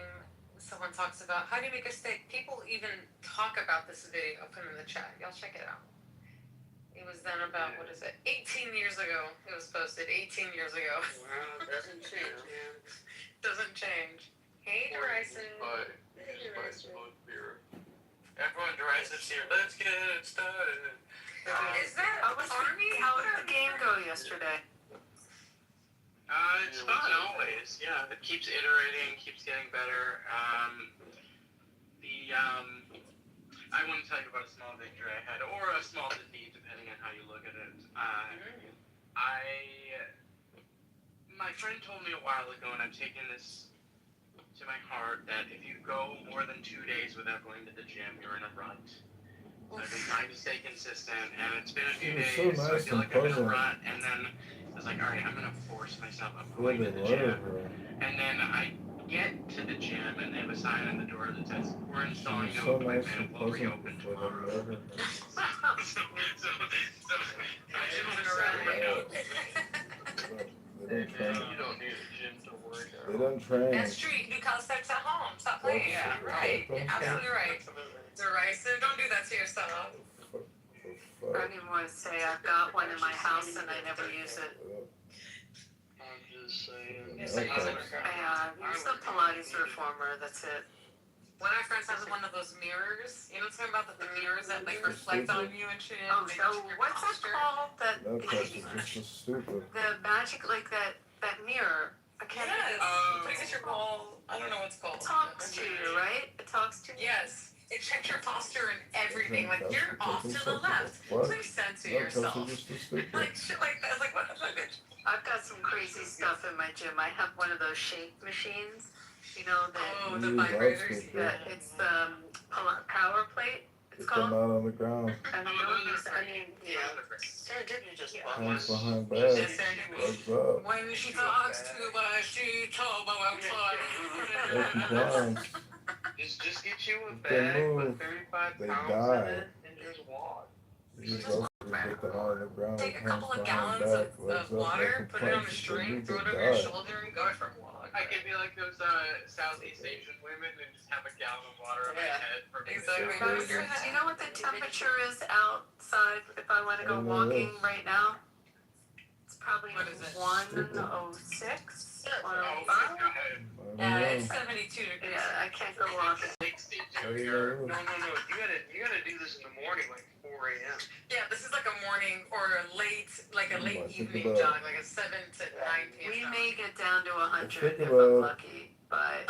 someone talks about how do you make a steak, people even talk about this video. I'll put it in the chat. Y'all check it out. It was done about, 18 years ago. It was posted 18 years ago. Wow, it doesn't change, man. Doesn't change. Hey, Derison. But smooth beer. Everyone derises here. Let's get it started. Is that Army? How did the game go yesterday? It's fun always. Yeah, it keeps iterating, keeps getting better. I want to tell you about a small victory I had, or a small defeat, depending on how you look at it. My friend told me a while ago, and I'm taking this to my heart, that if you go more than 2 days without going to the gym, you're in a rut. So I've been trying to stay consistent, and it's been a few days, so I feel like I'm in a rut, and then I was like, all right, I'm going to force myself. I'm going to the gym. And then I get to the gym, and they have a sign on the door that says, we're installing no equipment, we'll reopen tomorrow. so I You don't need a gym to work out. They don't train. That's true. You can do calisthenics at home. Stop playing. Yeah, right. Absolutely right. Derisive. Don't do that to yourself. I don't even want to say I've got one in my house and I never use it. I'm just saying. Yes, I use it. I use the Pilates reformer. That's it. One of my friends has one of those mirrors. You know what I'm talking about? The mirrors that like reflect on you and shit. Oh, so what's that called? That place is just so stupid. The magic, like that mirror. I can't think of Look at your ball. I don't know what's called. It talks to you, right? It talks to you. Yes. It checks your posture and everything. Like you're off to the left. Please censor yourself. Like shit like that. Like what the fuck? I've got some crazy stuff in my gym. I have one of those shake machines. You know that. The vibrators. It's the power plate. It's Put them called. out on the ground. I mean, Serendipity just Hands behind back. Legs up. When she talks to us, she told No compliance. Just get you a They bag, move. put 35 They pounds die. in it, and just walk. You just also get them out on the ground. take a hands couple of behind gallons back. of Legs up. water, No put it on a compliance. string, throw it They over your die. shoulder, and go for a walk. I could be like those Southeast Asian women and just have a gallon of water on my head for Exactly. do you know what the temperature is outside if I want to go I know walking this. right now? It's probably What is it? 106, Oh 105. my God. Yeah, I it's don't know. 72 degrees. Yeah, I can't go walking. How do you know? No. You gotta do this in the morning, like 4 a.m. Yeah, this is like a morning or a late I think evening about- jog, like a 7 to 9 p.m. We jog. may get down to 100 think if about- I'm lucky, but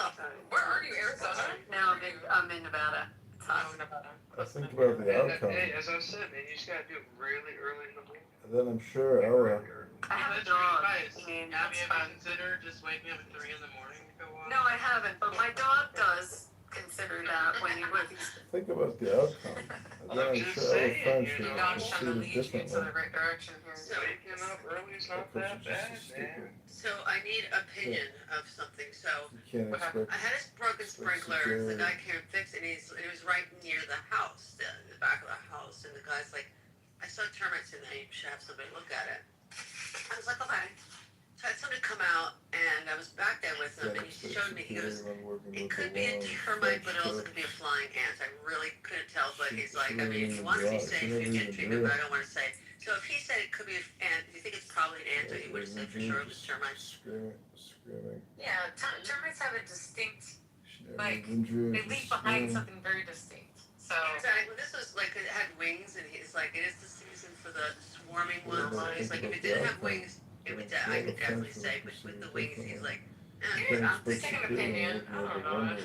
Where are you, Arizona? now I'm in Nevada. It's hot. Oh, Nevada. I think about the outcome. Hey, as I said, man, you just gotta do it really early in the morning. And then I'm sure Ella. I have a That's dog. nice. I mean, Have that's you ever fun. considered just waking up at 3 in the morning to go walk? No, I haven't, but my dog does consider that when he was. Think about the outcome. And I'm again, just travel saying, friendship, you know. I I'm see trying to it lead you to differently. the right direction here. So waking up early is not Because that you're just bad, so stupid. man. So I need opinion of something. So You can't expect, I had a broken sprinkler. The security. guy came fix it. And it was right near the house, the back of the house. And the guy's like, I saw termites in there. You should have somebody look at it. I was like, okay. So I had somebody come out, and I was back there with him, and he showed me. He goes, it could be a termite, but it also could be a flying ant. I really couldn't tell, but he's like, I mean, if you want to be safe, you can treatment, but I don't want to say. So if he said it could be an ant, do you think it's probably an ant, or you would have said for sure it was termites? Screaming. Yeah, termites have a distinct, like, they leave behind something very distinct. So Exactly. This was like it had wings, and he's like, it is the season for the swarming ones. And he's like, if it didn't have wings, it would. I could definitely say, but with the wings, he's like, I'm just second opinion. I don't know.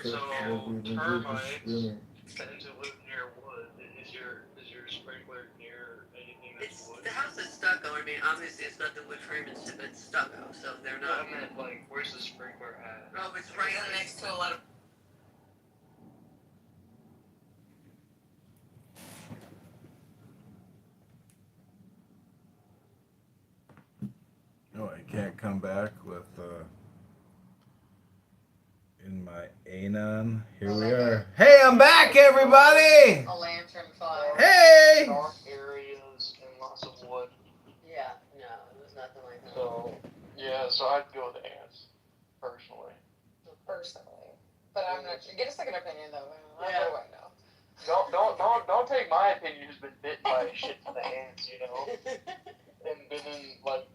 So termites tend to live near wood. Is your sprinkler near anything that's wood? The house is stucco. I mean, obviously it's not the wood frame and shit, but it's stucco, so they're not. I meant like, where's the sprinkler at? Oh, it's right next to a lot of. No, I can't come back with, in my Anon. Here we are. Hey, I'm back, everybody! A lantern fire. Hey! Dark areas and lots of wood. Yeah, no, it was nothing like that. So yeah, so I'd go with ants personally. But I'm not sure. Get a second opinion though. Yeah. What do I know? Don't take my opinion who's been bitten by shit from the ants, you know, and been in like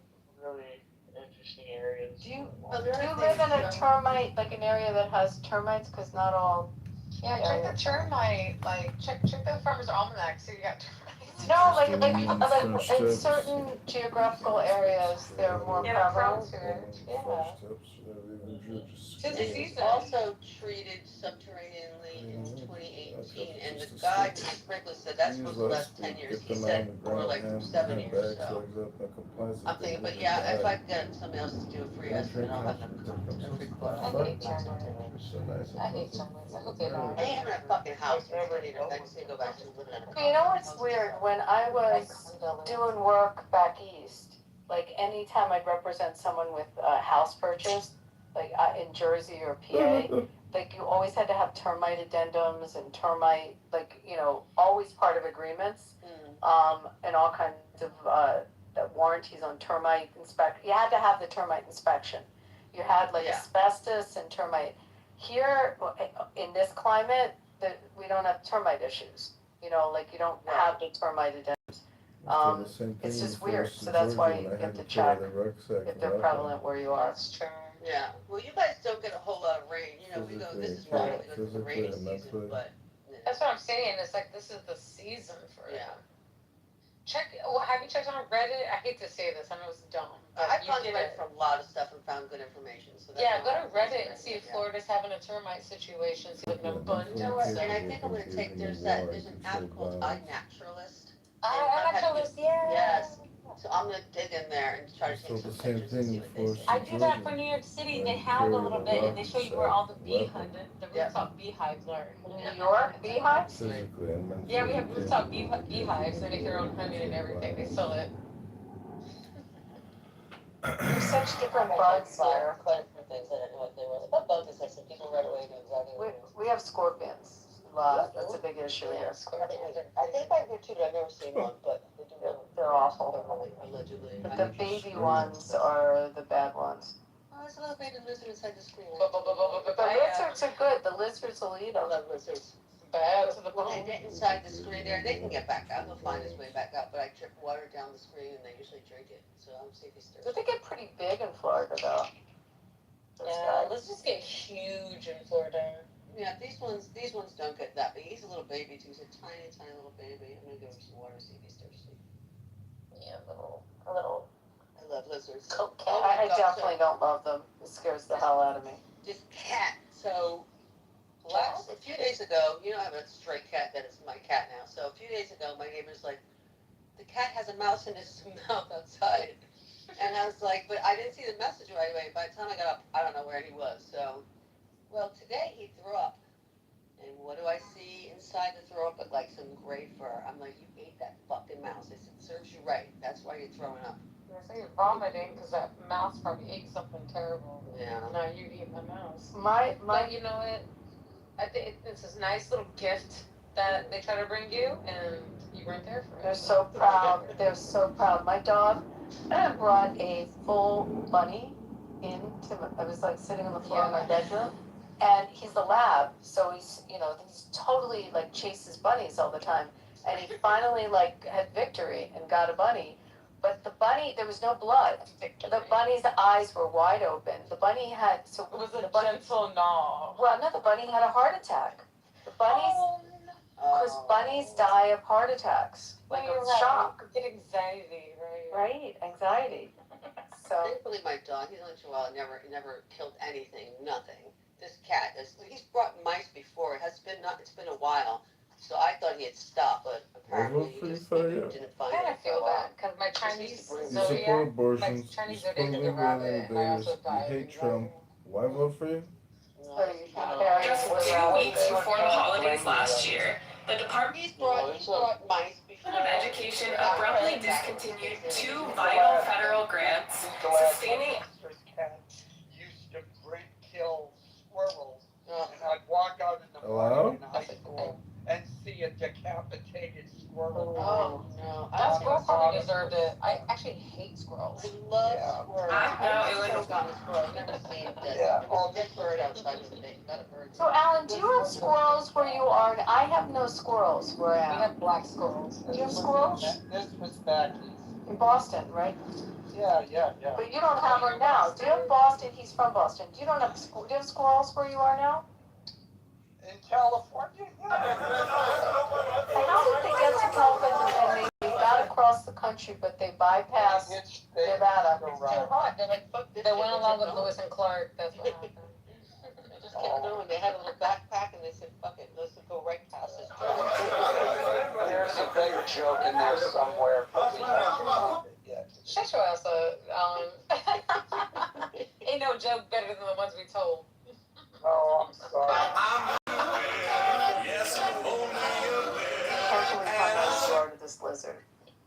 really interesting areas. Do you live in a termite, like an area that has termites? Because not all. Yeah, check the termite. Like check the farmer's almanac. So you got termites. No, like in certain geographical areas, they're more prevalent. Yeah. Tis the season. Also treated subterraneanly in 2018, and the guy who sprinkled said that's supposed to last 10 years. He said more like 7 years. So I'm thinking, but yeah, if I get somebody else to do a free estimate, I'll have them come to the free quote. I hate termites. I hate termites. I hope they die. I am in a fucking house. I just need to go back to living in a You know what's weird? When I was doing work back east, like anytime I'd represent someone with a house purchase, like in Jersey or PA, like you always had to have termite addendums and termite, like, you know, always part of agreements, and all kinds of warranties on termite inspection. You had to have the termite inspection. You had like asbestos and termite. Here, in this climate, we don't have termite issues. You know, like you don't have the termite addendums. It's just weird. So that's why you have to check if they're prevalent where you are. That's true. Yeah. Well, you guys don't get a whole lot of rain. You know, we go. This is probably good for the rainy season, but. That's what I'm saying. It's like this is the season for it. Check. Well, have you checked on Reddit? I hate to say this. I know it's dumb. I've gone to Reddit for a lot of stuff and found good information. So yeah, go to Reddit and see if Florida's having a termite situation. See like an abundance. You know what? And I think I'm gonna take. There's an app called iNaturalist. iNaturalist, yeah. Yes. So I'm gonna dig in there and try to take some pictures and see what they say. I do that for New York City. They have a little bit, and they show you where all the rooftop beehives are. New York beehives? Yeah, we have rooftop beehives. They make their own honey and everything. They sell it. There's such different bugs here. Quite a few things that I didn't know what they were. That bug is like some people right away know exactly. We have scorpions. A lot. That's a big issue here. I think I do too, but I've never seen one. But they do. They're awful. Allegedly. But the baby ones are the bad ones. Oh, there's a little baby lizard inside the screen. The lizards are good. The lizards will eat them. I love lizards. Bad to the When they get inside the screen there, they can get back out. They'll find his way back out. But I drip water down the screen and they usually drink it. So I'm see if he's thirsty. But they get pretty big in Florida, though. Yeah, lizards get huge in Florida. Yeah, these ones don't get that big. He's a little baby too. He's a tiny, tiny little baby. I'm gonna give him some water, see if he's thirsty. Yeah, a little. I love lizards. I definitely don't love them. It scares the hell out of me. This cat. So, a few days ago, you know, I have a stray cat that is my cat now. So a few days ago, my neighbor's like, the cat has a mouse in his mouth outside. And I was like, but I didn't see the message right away. By the time I got up, I don't know where he was. So, well, today he threw up And what do I see inside the throw up? But like some gray fur. I'm like, you ate that fucking mouse. I said, serves you right. That's why you're throwing up. So you're vomiting because that mouse probably ate something terrible. Yeah. Now you eat my mouse. But you know what? I think it's this nice little gift that they try to bring you, and you weren't there for it. They're so proud. They're so proud. My dog brought a full bunny into. I was like sitting on the floor in my bedroom, and he's a lab, so he's totally like chases bunnies all the time. And he finally like had victory and got a bunny. But the bunny, there was no blood. The bunny's eyes were wide open. The bunny had It was a gentle gnaw. well, no, the bunny had a heart attack. The bunnies, because bunnies die of heart attacks, like of shock. Get anxiety, right? Right, anxiety. So Thankfully, my dog, he's only Chihuahua, never killed anything, nothing. This cat, he's brought mice before. It's been a while. So I thought he had stopped, but apparently he just didn't find it. And I feel bad because my Chinese You support zodiac, abortions. my Chinese You support zodiac is a liberal rabbit, and I invaders. also You die. hate Trump. Why vote for you? Just 2 weeks before the holidays last year, the Department brought mice before. of Education abruptly discontinued 2 vital federal grants sustaining. Cat used to kill squirrels, and I'd walk out in the Hello? morning in high school and see a decapitated squirrel. Oh no, That squirrel probably deserved it. I actually hate squirrels. I love squirrels. No, it was on a squirrel. I've never seen this. Yeah. Oh, this bird outside was big. Not a bird. So Alan, do you have squirrels where you are? I have no squirrels where I We am. have black squirrels. Do you have squirrels? This was back east. In Boston, right? Yeah. But you don't have them now. Do you have Boston? He's from Boston. Do you have squirrels where you are now? In California, And how did they get to California? And they got across the country, but they bypassed Nevada. It's too hot. They're like, fuck this. They went along with Lewis and Clark. That's what happened. They just kept going. They had a little backpack and they said, fuck it, let's go right past this. there's a big joke in there somewhere, but we haven't found it yet. Shut your ass up, Alan. Ain't no joke better than the ones we told. Oh, I'm sorry. Potentially come next door to this lizard.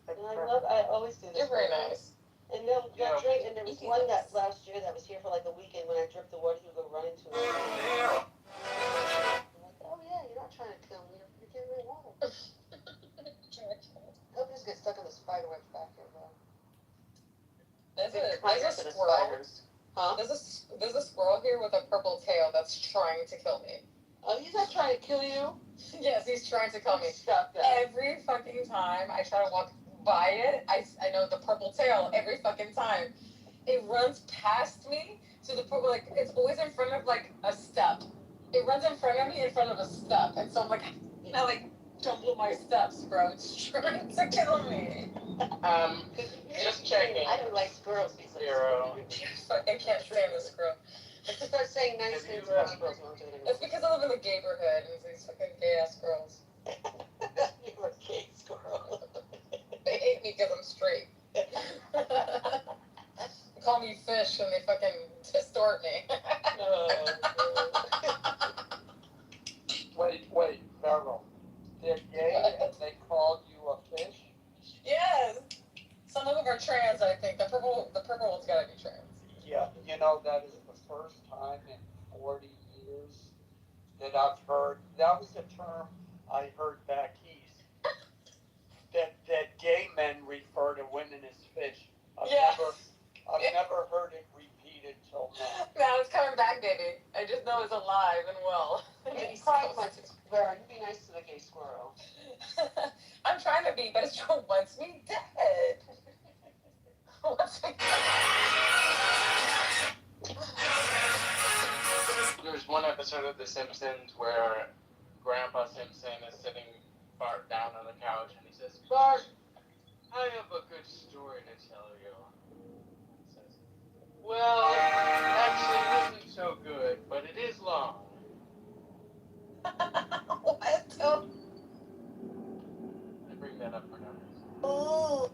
And I always do this. You're very nice. And then that drink, and there was one that last year that was here for like a weekend. When I dripped the water, he would go run into it. I'm like, oh yeah, you're not trying to kill me. You're giving me water. Hope just get stuck in the spider webs back here, bro. There's a squirrel. Huh? There's a squirrel here with a purple tail that's trying to kill me. Oh, he's not trying to kill you. Yes, he's trying to kill me. Stop that. Every fucking time I try to walk by it, I know the purple tail every fucking time. It runs past me, so the purple, like, it's always in front of, like, a step. It runs in front of me in front of a step, and so I'm like, I, like, jumble my steps, bro. It's trying to kill me. Just checking. I don't like squirrels. Zero. I can't stand this squirrel. Let's just start saying nice things about squirrels. It's because I live in the neighborhood, and it's these fucking gay-ass squirrels. You're a gay squirrel. They hate me because I'm straight. They call me fish and they fucking distort me. Wait, Farrell. They're gay and they called you a fish? Yes. Some of them are trans, I think. The purple one's gotta be trans. Yeah, you know, that is the first time in 40 years that I've heard, that was the term I heard back east, that gay men refer to women as fish. I've never heard it repeated till now. Now it's coming back, baby. I just know it's alive and well. It's probably Baron, be nice to the gay squirrel. I'm trying to be, but it sure wants me dead. There's one episode of The Simpsons where Grandpa Simpson is sitting Bart down on the couch and he says, Bart, I have a good story to tell you. He says, well, actually it isn't so good, but it is long. What? I bring that up for no reason. Oh.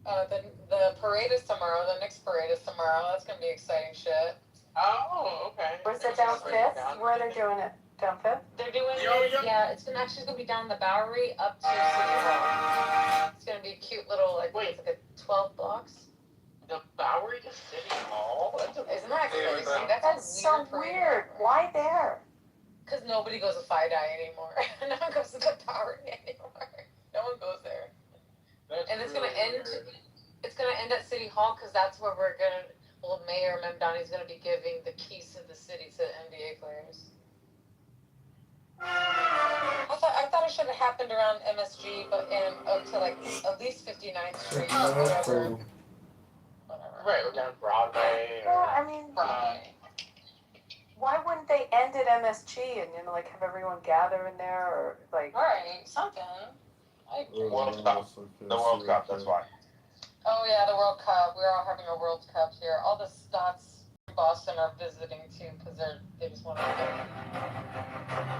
The parade is tomorrow. The next parade is tomorrow. That's gonna be exciting shit. Oh, okay. Where's it down Fifth? Where are they doing it? Down Fifth? They're doing it. Yeah, it's gonna be down the Bowery up to City Hall. It's gonna be a cute little like Wait. it's like a 12 blocks. The Bowery to City Hall? Isn't that crazy? That's so weird. Why there? Because nobody goes to Fi-Dye anymore. No one goes to the Bowery anymore. No one goes there. And it's really gonna end. weird. It's gonna end at City Hall because that's where we're gonna. Well, Mayor Mamdani's gonna be giving the keys to the city to NBA players. I thought it should have happened around MSG, but up to like at least 59th Street or whatever. Right, or down Broadway. Yeah, I mean, why wouldn't they end at MSG and like have everyone gather in there or like? Alright, something. I agree. World Cup. The World Cup, that's why. Oh yeah, the World Cup. We're all having a World Cup here. All the Scots in Boston are visiting too because they just want to go.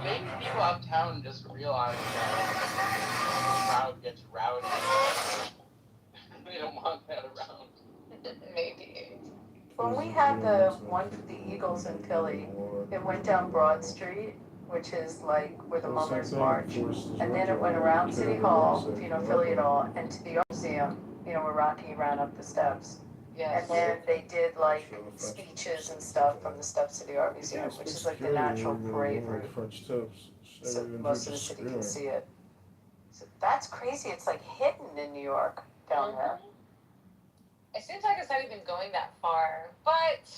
Maybe people uptown just realize that the crowd gets rowdy. They don't want that around. Maybe. When we had the one for the Eagles in Philly, it went down Broad Street, which is like where the Mummers march, and then it went around City Hall, if you know Philly at all, and to the Art Museum, where Rocky ran up the steps. Yes. And then they did like speeches and stuff from the steps to the Art Museum, which is like the natural parade route. So most of the city can see it. So that's crazy. It's like hidden in New York down there. It seems like it's not even going that far, but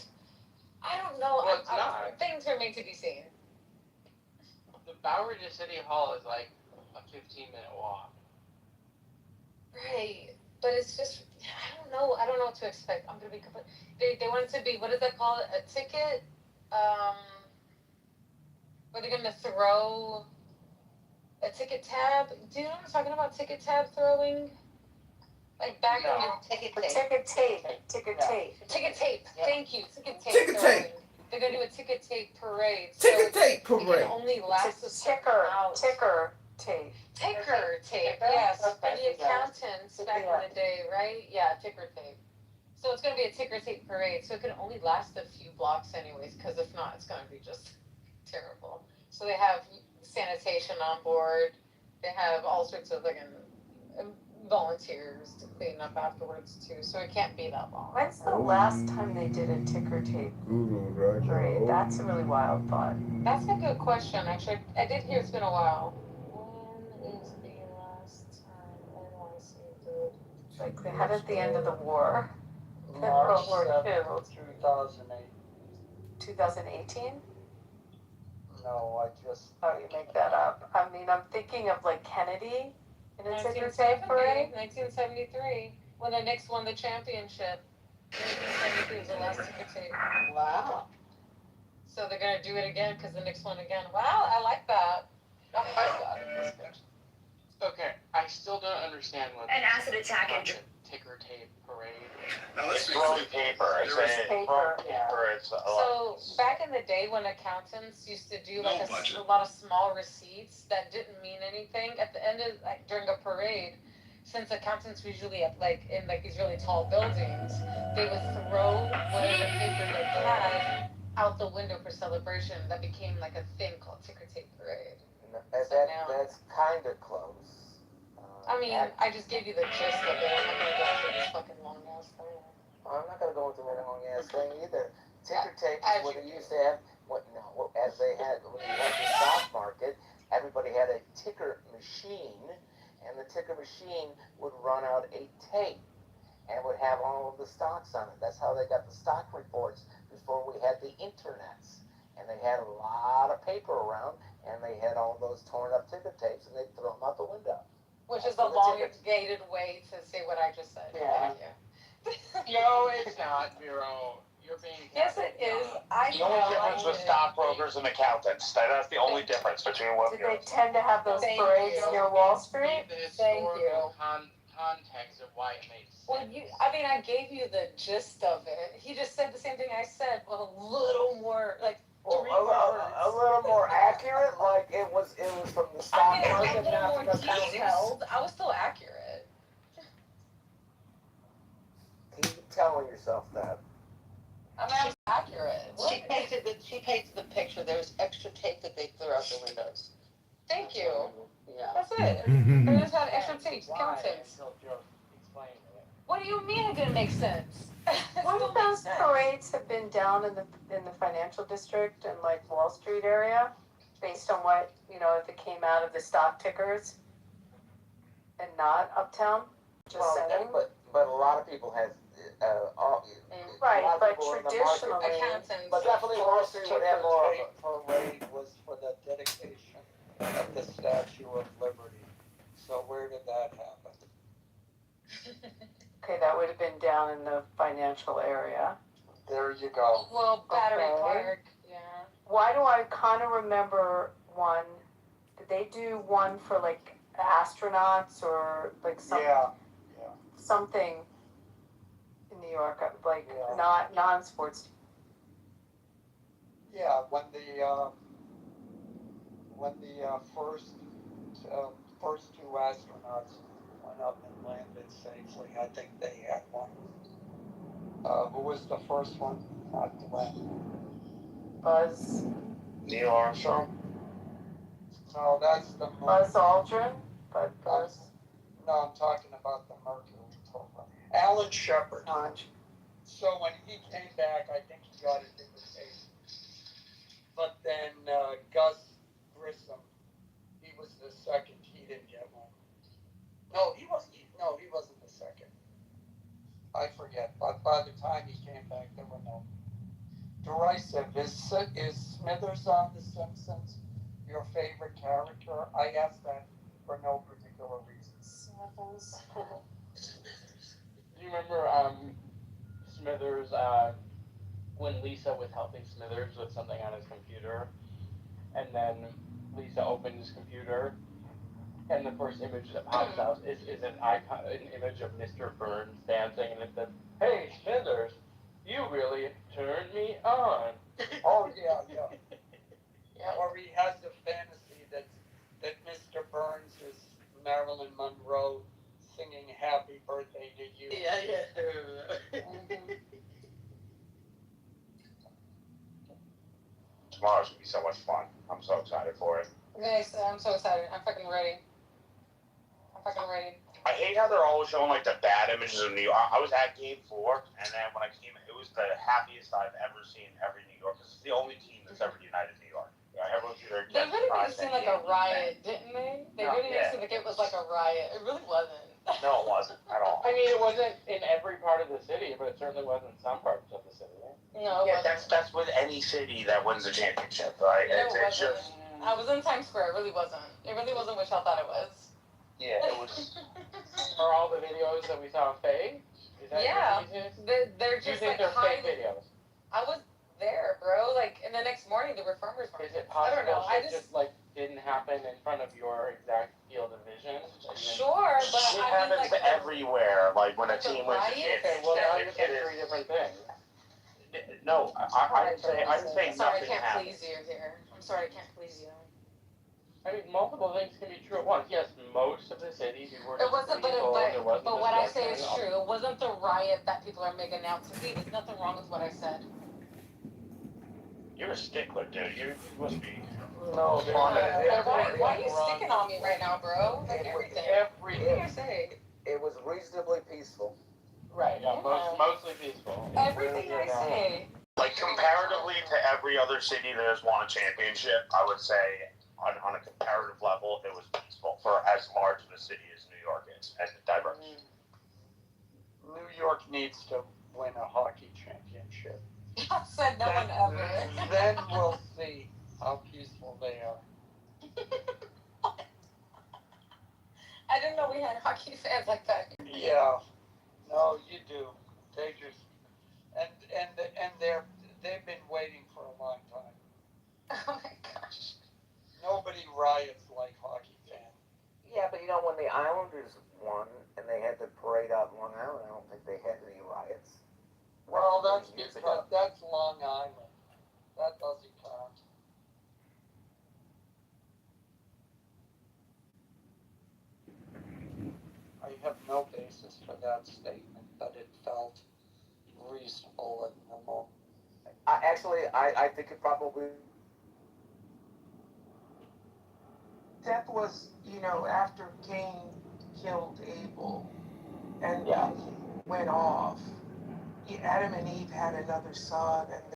I don't know. Well, it's not. Things remain to be seen. The Bowery to City Hall is like a 15-minute walk. Right, but it's just I don't know what to expect. I'm gonna be complete. They want it to be, what is that called, a ticket? Where they're gonna throw a ticket tab. Do you know what I'm talking about? Ticket tab throwing. Like back in your Ticket tape. Ticket tape. Yeah. Thank you. Ticket tape. Ticket tape. They're gonna do a ticket tape parade. Ticket tape It parade. can only last a certain amount. Ticker tape. Ticker tape. Yes, for the accountants back in the day, right? Yeah, ticker tape. So it's gonna be a ticker tape parade. So it can only last a few blocks, anyways. Because if not, it's gonna be just terrible. So they have sanitation on board. They have all sorts of volunteers to clean up afterwards too, so it can't be that long. When's the last time they did a ticker tape parade? That's a really wild thought. That's a good question, actually. I did hear it's been a while. When is the last time NYC did? Like they had it at the end of the war. March World War 7th, 2008. 2018? No, I just. Oh, you make that up. I mean, I'm thinking of like Kennedy in a ticker tape parade. 1973, when the Knicks won the championship. 1973 was the last ticker tape. Wow. So they're gonna do it again because the Knicks won again. Wow, I like that. Oh my God. That's good. Okay, I still don't understand what An acid attack the injury. ticker tape parade. It's thrown paper. It's thrown paper. It's So back in the day when accountants used to do like a lot of small receipts that didn't mean anything at the end of during a parade, since accountants were usually in these really tall buildings, they would throw whatever paper they had out the window for celebration. That became like a thing called ticker tape parade. That's kind of close. I mean, I just gave you the gist of it. I'm not gonna go through this fucking long ass thing. I'm not gonna go into a long ass thing either. Ticker tape is what they used to have. As they had when you had the stock market, everybody had a ticker machine, and the ticker machine would run out a tape and would have all of the stocks on it. That's how they got the stock reports before we had the internets. And they had a lot of paper around, and they had all those torn up ticker tapes, and they'd throw them out the window. Which is the elongated way to say what I just said. Yeah. Thank you. No, it's not, Vero. You're being. Yes, it is. The only difference with stockbrokers and accountants. That's the only difference between what. Did they tend to have those parades near Wall Street? Thank you. Context of why it makes sense. Well, I gave you the gist of it. He just said the same thing I said, with a little more, a little more accurate, like it was from the stock market, a little not more from the detailed. I was still accurate. telling yourself that. I mean, it's accurate. She painted the picture. There was extra tape that they threw out the windows. Thank you. Yeah. That's it. They just had extra tape, skeletons. Until Joe explained it. What do you mean it didn't make sense? Wouldn't those parades have been down in the financial district and like Wall Street area, based on what, if it came out of the stock tickers and not uptown? Just saying. But a lot of people have, Right, a lot of but people in the market. traditionally, Accountants. But definitely Wall Street would have more of a. Parade was for the dedication of the Statue of Liberty. So where did that happen? okay, that would have been down in the financial area. There you go. Well, Battery Okay. Park, yeah. Why do I kind of remember one? Did they do one for like astronauts or like something in New York, like not non-sports? Yeah, when the first two astronauts went up and landed safely, I think they had one. Who was the first one not to land? Buzz. Neil Armstrong? No, that's the moon. Buzz Aldrin, but Buzz. No, I'm talking about the Mercury program. Alan Shepard. So when he came back, I think he got an invitation. But then Gus Grissom, he was the second. He didn't get one. No, he wasn't the second. I forget. But by the time he came back, there were no. Derisive. Is Smithers on The Simpsons your favorite character? I asked that for no particular reason. Smithers. Do you remember Smithers when Lisa was helping Smithers with something on his computer, and then Lisa opened his computer, and the first image that pops out is an image of Mr. Burns dancing, and it says, "Hey Smithers, you really turned me on." Oh yeah. Or he has the fantasy that Mr. Burns is Marilyn Monroe singing "Happy Birthday to You." Yeah. Tomorrow's gonna be so much fun. I'm so excited for it. Nice, I'm so excited. I'm fucking ready. I hate how they're always showing like the bad images of New York. I was at Game 4, and then when I came, it was the happiest I've ever seen every New York. This is the only team that's ever united New York. Everyone's either They really made it seem like a riot, didn't they? They really made it seem like it was like a riot. It really wasn't. No, it wasn't at all. I mean, it wasn't in every part of the city, but it certainly was in some parts of the city. No, it wasn't. That's with any city that wins a championship, right? No, It's just. I was in Times Square. It really wasn't. It really wasn't what y'all thought it was. Yeah, it was. Are all the videos that we saw fake? Is that Yeah, your thesis? they're Do you just think like they're fake hiding. videos? I was there, bro. Like, and the next morning there were farmers Is markets. it possible I don't know. I shit just like didn't happen in front of your exact field of vision? Sure, but It I mean, happens like everywhere. Like when a like a team wins a riot? championship. Okay, well now you're it saying is. three different things. No, I didn't say sorry, I nothing can't happened. please you here. I'm sorry, I can't please you. I mean, multiple things can be true at once. Yes, most of the city people were It wasn't, but there wasn't but what I say is destruction. true. It wasn't the riot that people are making out to be. There's nothing wrong with what I said. You're a stickler, dude. You must be. No, Why are you sticking on me right now, bro? Like everything. Everything I say. It was reasonably peaceful. Right, yeah, mostly peaceful. Everything I say. Like comparatively to every other city that has won a championship, I would say on a comparative level, it was peaceful for as large of a city as New York is and diverse. New York needs to win a hockey championship. I said no one ever. Then we'll see how peaceful they are. I didn't know we had hockey fans like that. Yeah. No, you do. They just and they've been waiting for a long time. Oh my gosh. Nobody riots like hockey fans. Yeah, but when the Islanders won and they had the parade out in Long Island, I don't think they had any riots. Well, that's because that's Long Island. That doesn't count. I have no basis for that statement, but it felt Actually, I think it probably. Death was, after Cain killed Abel and Yeah. went off. Adam and Eve had another son, and